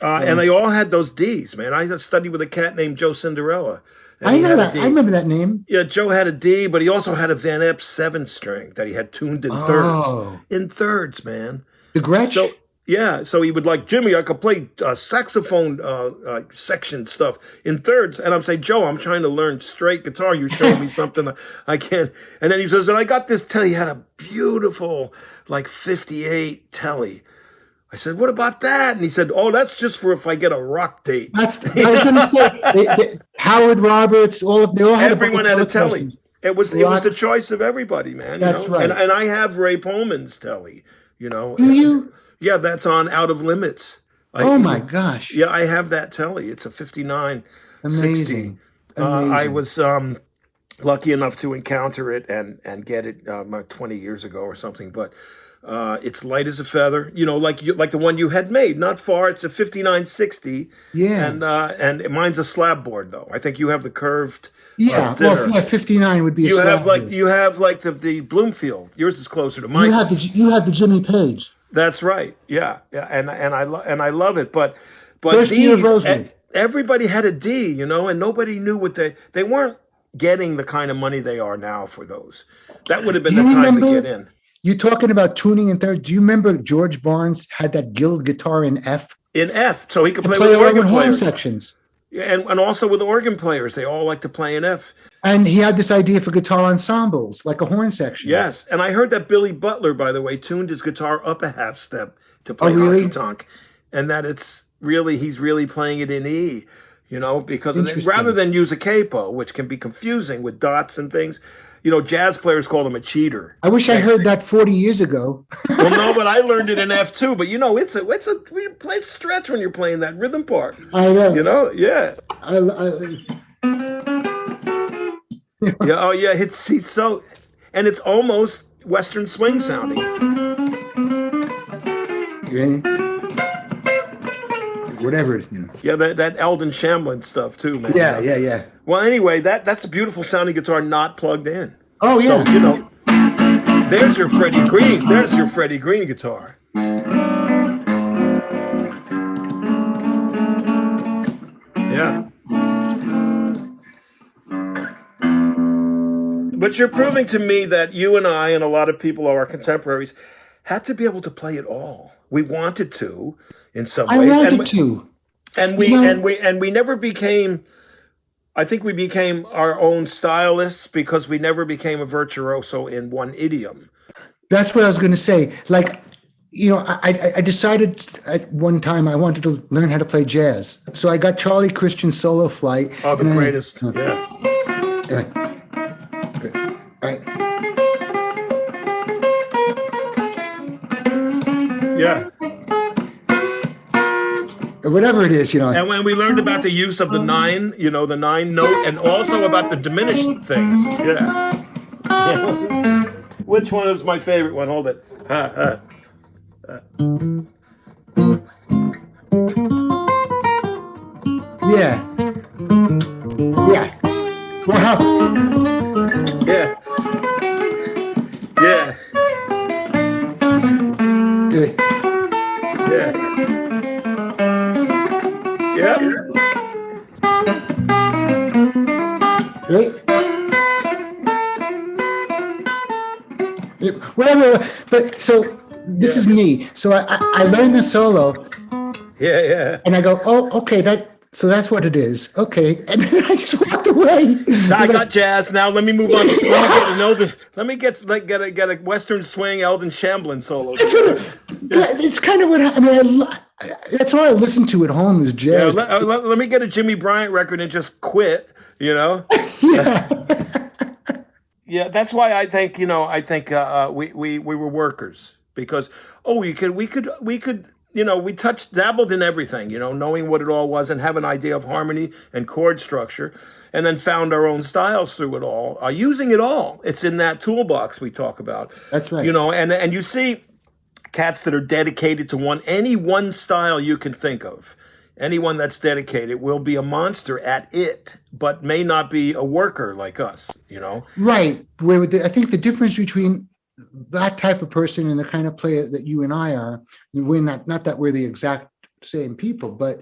And they all had those Ds, man. I studied with a cat named Joe Cinderella. I know that. I remember that name. Yeah, Joe had a D, but he also had a Van Epp 7-string that he had tuned in thirds. In thirds, man. The Gretsch? So he would like, Jimmy, I could play saxophone section stuff in thirds. And I'm saying, Joe, I'm trying to learn straight guitar. You're showing me something I can't. And then he says, and I got this Telly. He had a beautiful, like 58 Telly. I said, what about that? And he said, oh, that's just for if I get a rock date. I was going to say, Howard Roberts, everyone had a Telly. It was the choice of everybody, man. That's right. And I have Ray Pullman's Telly, Do you? Yeah, that's on Out of Limits. My gosh. Yeah, I have that Telly. It's a 59. Amazing. I was lucky enough to encounter it and get it about 20 years ago or something, but it's light as a feather, like the one you had made, not far. It's a 5960. Yeah. And mine's a slab board though. I think you have the curved. Yeah. Well, 59 would be. You have the Bloomfield. Yours is closer to mine. You have the Jimmy Page. That's right. Yeah. Yeah. And I love it. But First these, everybody had a D, and nobody knew what they weren't getting the kind of money they are now for those. That would have been the time to get in. You're talking about tuning in third. Do you remember George Barnes had that Guild guitar in F? In F, so he could play with organ players. Sections. Yeah, and also with organ players. They all like to play in F. And he had this idea for guitar ensembles, like a horn section. Yes, and I heard that Billy Butler, by the way, tuned his guitar up a half step to play honky tonk, and that he's really playing it in E, because rather than use a capo, which can be confusing with dots and things. Jazz players call him a cheater. I wish I heard that 40 years ago. Well, no, but I learned it in F too. But it's a stretch when you're playing that rhythm part. I know. Yeah. Yeah. Oh, yeah. He's so, and it's almost Western swing sounding. Whatever, Yeah, that Eldon Shamblin stuff too, man. Yeah. Well, anyway, that's a beautiful sounding guitar not plugged in. Oh yeah. So there's your Freddie Green. There's your Freddie Green guitar. Yeah. But you're proving to me that you and I and a lot of people, our contemporaries, had to be able to play it all. We wanted to. In some ways, and we never became. I think we became our own stylists because we never became a virtuoso in one idiom. That's what I was going to say. Like, I decided at one time I wanted to learn how to play jazz, so I got Charlie Christian's Solo Flight. Oh, the greatest! Yeah. Whatever it is, And when we learned about the use of the 9, the 9 note, and also about the diminished things. Yeah. Which one is my favorite one? Hold it. Yeah. Wow. Yeah. Yeah. Yeah. Yep. Right? Whatever. But so this is me. So I learned the solo. Yeah. And I go, oh, okay, so that's what it is. Okay. And then I just walked away. I got jazz. Now let me move on. Let me get a Western swing Eldon Shamblin solo. It's kind of what I mean. That's all I listen to at home is jazz. Yeah, let me get a Jimmy Bryant record and just quit. Yeah. Yeah, that's why I think we were workers because we could we dabbled in everything, knowing what it all was and have an idea of harmony and chord structure, and then found our own styles through it all, using it all. It's in that toolbox we talk about. That's right. And you see cats that are dedicated to any one style you can think of. Anyone that's dedicated will be a monster at it, but may not be a worker like us, you know? Right. I think the difference between that type of person and the kind of player that you and I are, and we're not that we're the exact same people, but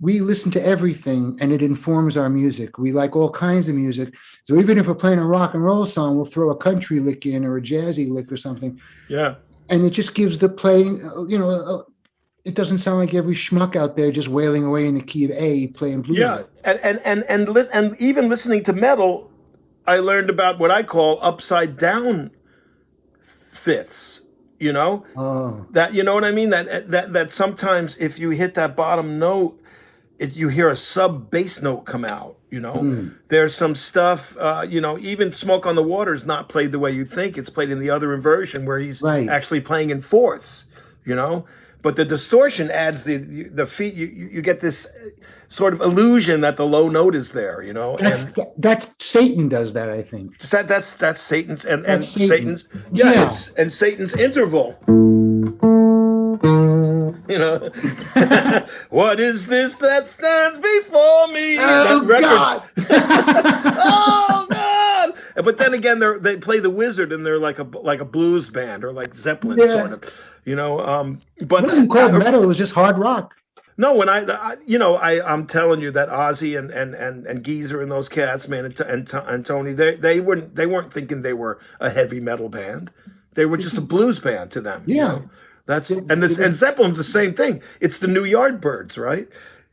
we listen to everything and it informs our music. We like all kinds of music. So even if we're playing a rock and roll song, we'll throw a country lick in or a jazzy lick or something. Yeah. And it just gives the playing, it doesn't sound like every schmuck out there just wailing away in the key of A playing blues. Yeah, and even listening to metal, I learned about what I call upside down fifths. You know, that, you know what I mean. That sometimes if you hit that bottom note, you hear a sub bass note come out. You know, there's some stuff. Even Smoke on the Water is not played the way you think. It's played in the other inversion where he's actually playing in fourths. You know. But the distortion adds the feet. You get this sort of illusion that the low note is there, you know. That's Satan does that, I think. That's Satan's and Satan. Satan's and Satan's interval. You know, what is this that stands before me? Oh God! Oh God! But then again, they play the Wizard, and they're like a blues band or like Zeppelin sort of. You know, but it wasn't called metal; it was just hard rock. No, when I'm telling you that Ozzy and Geezer and those cats, man, and Tony, they weren't thinking they were a heavy metal band. They were just a blues band to them. Yeah, you know? And Zeppelin's the same thing. It's the New Yardbirds, right?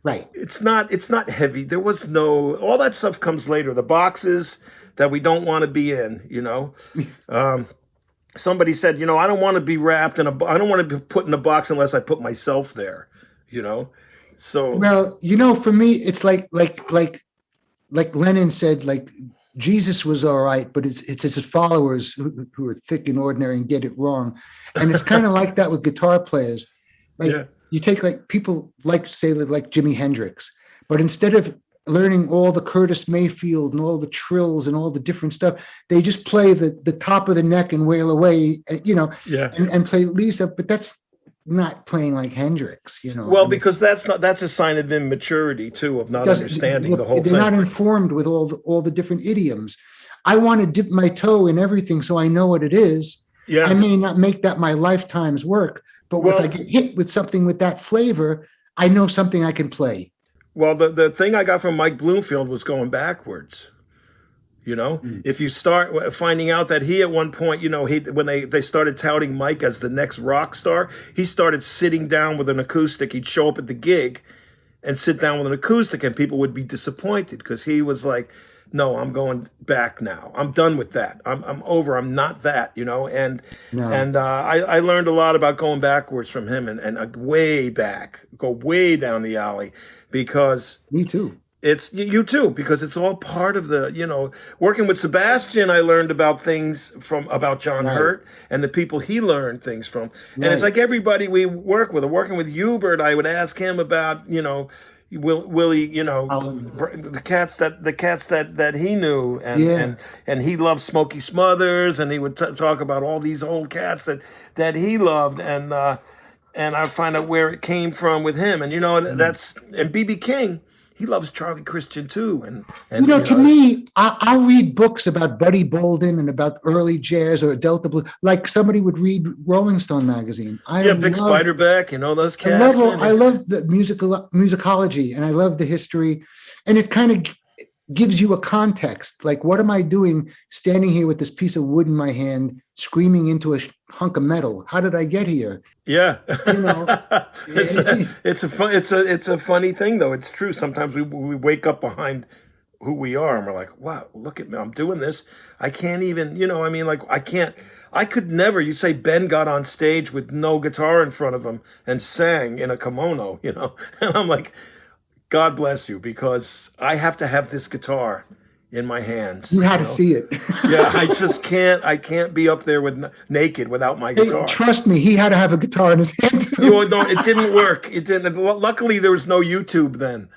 Right. It's not heavy. There was all that stuff comes later. The boxes that we don't want to be in, you know. Somebody said, I don't want to be wrapped I don't want to be put in a box unless I put myself there, you know? So. Well, for me, it's like Lennon said, like Jesus was all right, but it's his followers who are thick and ordinary and get it wrong. And it's kind of like that with guitar players. You take like people like Jimi Hendrix, but instead of learning all the Curtis Mayfield and all the trills and all the different stuff, they just play the top of the neck and wail away, and play Lisa. But that's not playing like Hendrix, Well, because that's a sign of immaturity too, of not understanding the whole thing. They're not informed with all the different idioms. I want to dip my toe in everything so I know what it is. Yeah. I may not make that my lifetime's work, but if I get hit with something with that flavor, I know something I can play. Well, the thing I got from Mike Bloomfield was going backwards. If you start finding out that he at one point, when they started touting Mike as the next rock star, he started sitting down with an acoustic. He'd show up at the gig and sit down with an acoustic, and people would be disappointed because he was like, no, I'm going back now. I'm done with that. I'm over. I'm not that, and I learned a lot about going backwards from him and way back, go way down the alley, because me too. It's you too, because it's all part of the, working with Sebastian, I learned about things about John Hurt and the people he learned things from. And it's like everybody we work with, working with Hubert, I would ask him about, Willie, the cats that he knew, and he loved Smokey Smothers, and he would talk about all these old cats that he loved, and I find out where it came from with him, and that's B.B. King. He loves Charlie Christian too, and to me, I'll read books about Buddy Bolden and about early jazz or Delta Blues, like somebody would read Rolling Stone magazine. Big Spiderback, those cats. I love the musicology, and I love the history, and it kind of gives you a context. Like, what am I doing standing here with this piece of wood in my hand, screaming into a hunk of metal? How did I get here? Yeah. It's a funny thing though. It's true. Sometimes we wake up behind who we are and we're like, wow, look at me. I'm doing this. I can't even, I could never, you say Ben got on stage with no guitar in front of him and sang in a kimono, and I'm like, God bless you, because I have to have this guitar in my hands. You had to see it. Yeah, I just can't. I can't be up there with naked without my guitar. Hey, trust me, he had to have a guitar in his hand too. No, it didn't work. It didn't. Luckily, there was no YouTube then.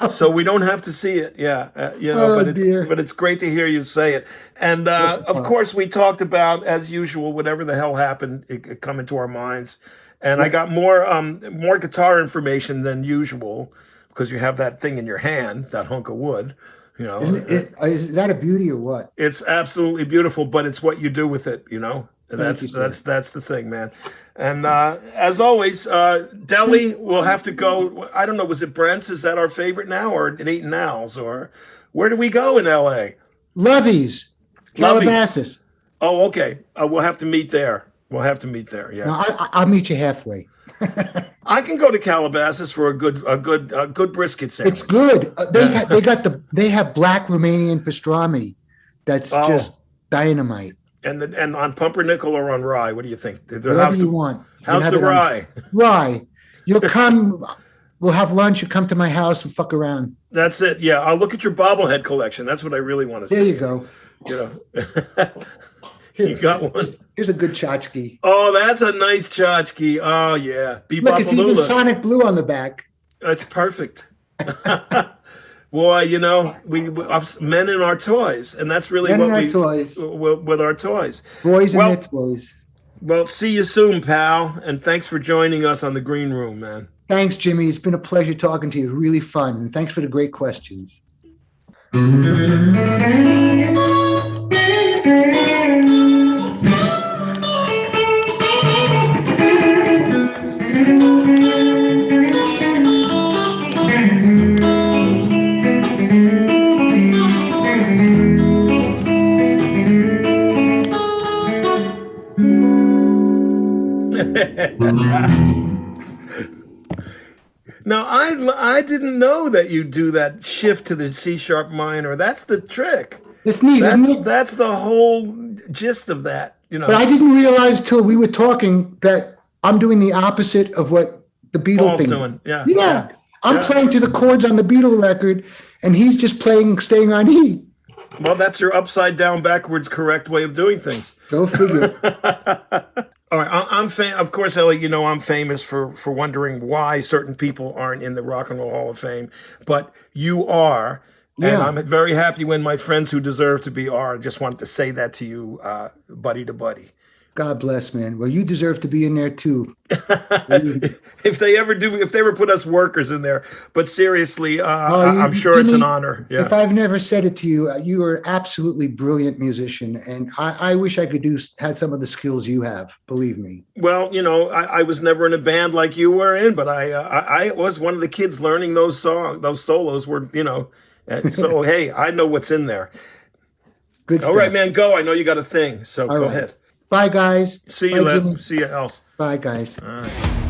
So we don't have to see it. Yeah. But it's great to hear you say it. And of course, we talked about, as usual, whatever the hell happened, it come into our minds. And I got more guitar information than usual because you have that thing in your hand, that hunk of wood. Is that a beauty or what? It's absolutely beautiful, but it's what you do with it. That's the thing, man. And as always, Deli will have to go. I don't know. Was it Brent's? Is that our favorite now, or at Eight and Owls, or where do we go in L.A.? Lovey's, Calabasas. Oh, okay. We'll have to meet there. Yeah. No, I'll meet you halfway. I can go to Calabasas for a good brisket sandwich. It's good. They have black Romanian pastrami. That's just dynamite. And on pumpernickel or on rye, what do you think? Whatever you want. How's the rye? Rye. You'll come. We'll have lunch. You come to my house and fuck around. That's it. Yeah, I'll look at your bobblehead collection. That's what I really want to see. There you go. You got one. Here's a good tchotchke. Oh, that's a nice tchotchke. Oh yeah. Look, it's even Sonic Blue on the back. That's perfect. Boy, we men in our toys, and that's really toys. With our toys. Boys and their toys. Well, see you soon, pal, and thanks for joining us on the Green Room, man. Thanks, Jimmy. It's been a pleasure talking to you. Really fun, and thanks for the great questions. Now, I didn't know that you do that shift to the C sharp minor. That's the trick. It's neat, isn't it? That's the whole gist of that. But I didn't realize till we were talking that I'm doing the opposite of what the Beatles Paul's thing. Doing. Yeah. I'm playing to the chords on the Beatle record, and he's just playing, staying on E. Well, that's your upside down, backwards, correct way of doing things. Go figure. All right, of course, Elliot, I'm famous for wondering why certain people aren't in the Rock and Roll Hall of Fame, but you are, and I'm very happy when my friends who deserve to be are. I just wanted to say that to you, buddy to buddy. God bless, man. Well, you deserve to be in there too. If they ever put us workers in there. But seriously, I'm sure it's an honor. Yeah. If I've never said it to you, you are absolutely brilliant musician, and I wish I could had some of the skills you have. Believe me. Well, I was never in a band like you were in, but I was one of the kids learning those solos were, so hey, I know what's in there. Good stuff. All right, man, go. I know you got a thing, so go ahead. Bye, guys. See you, Lip. See you, else. Bye, guys. All right.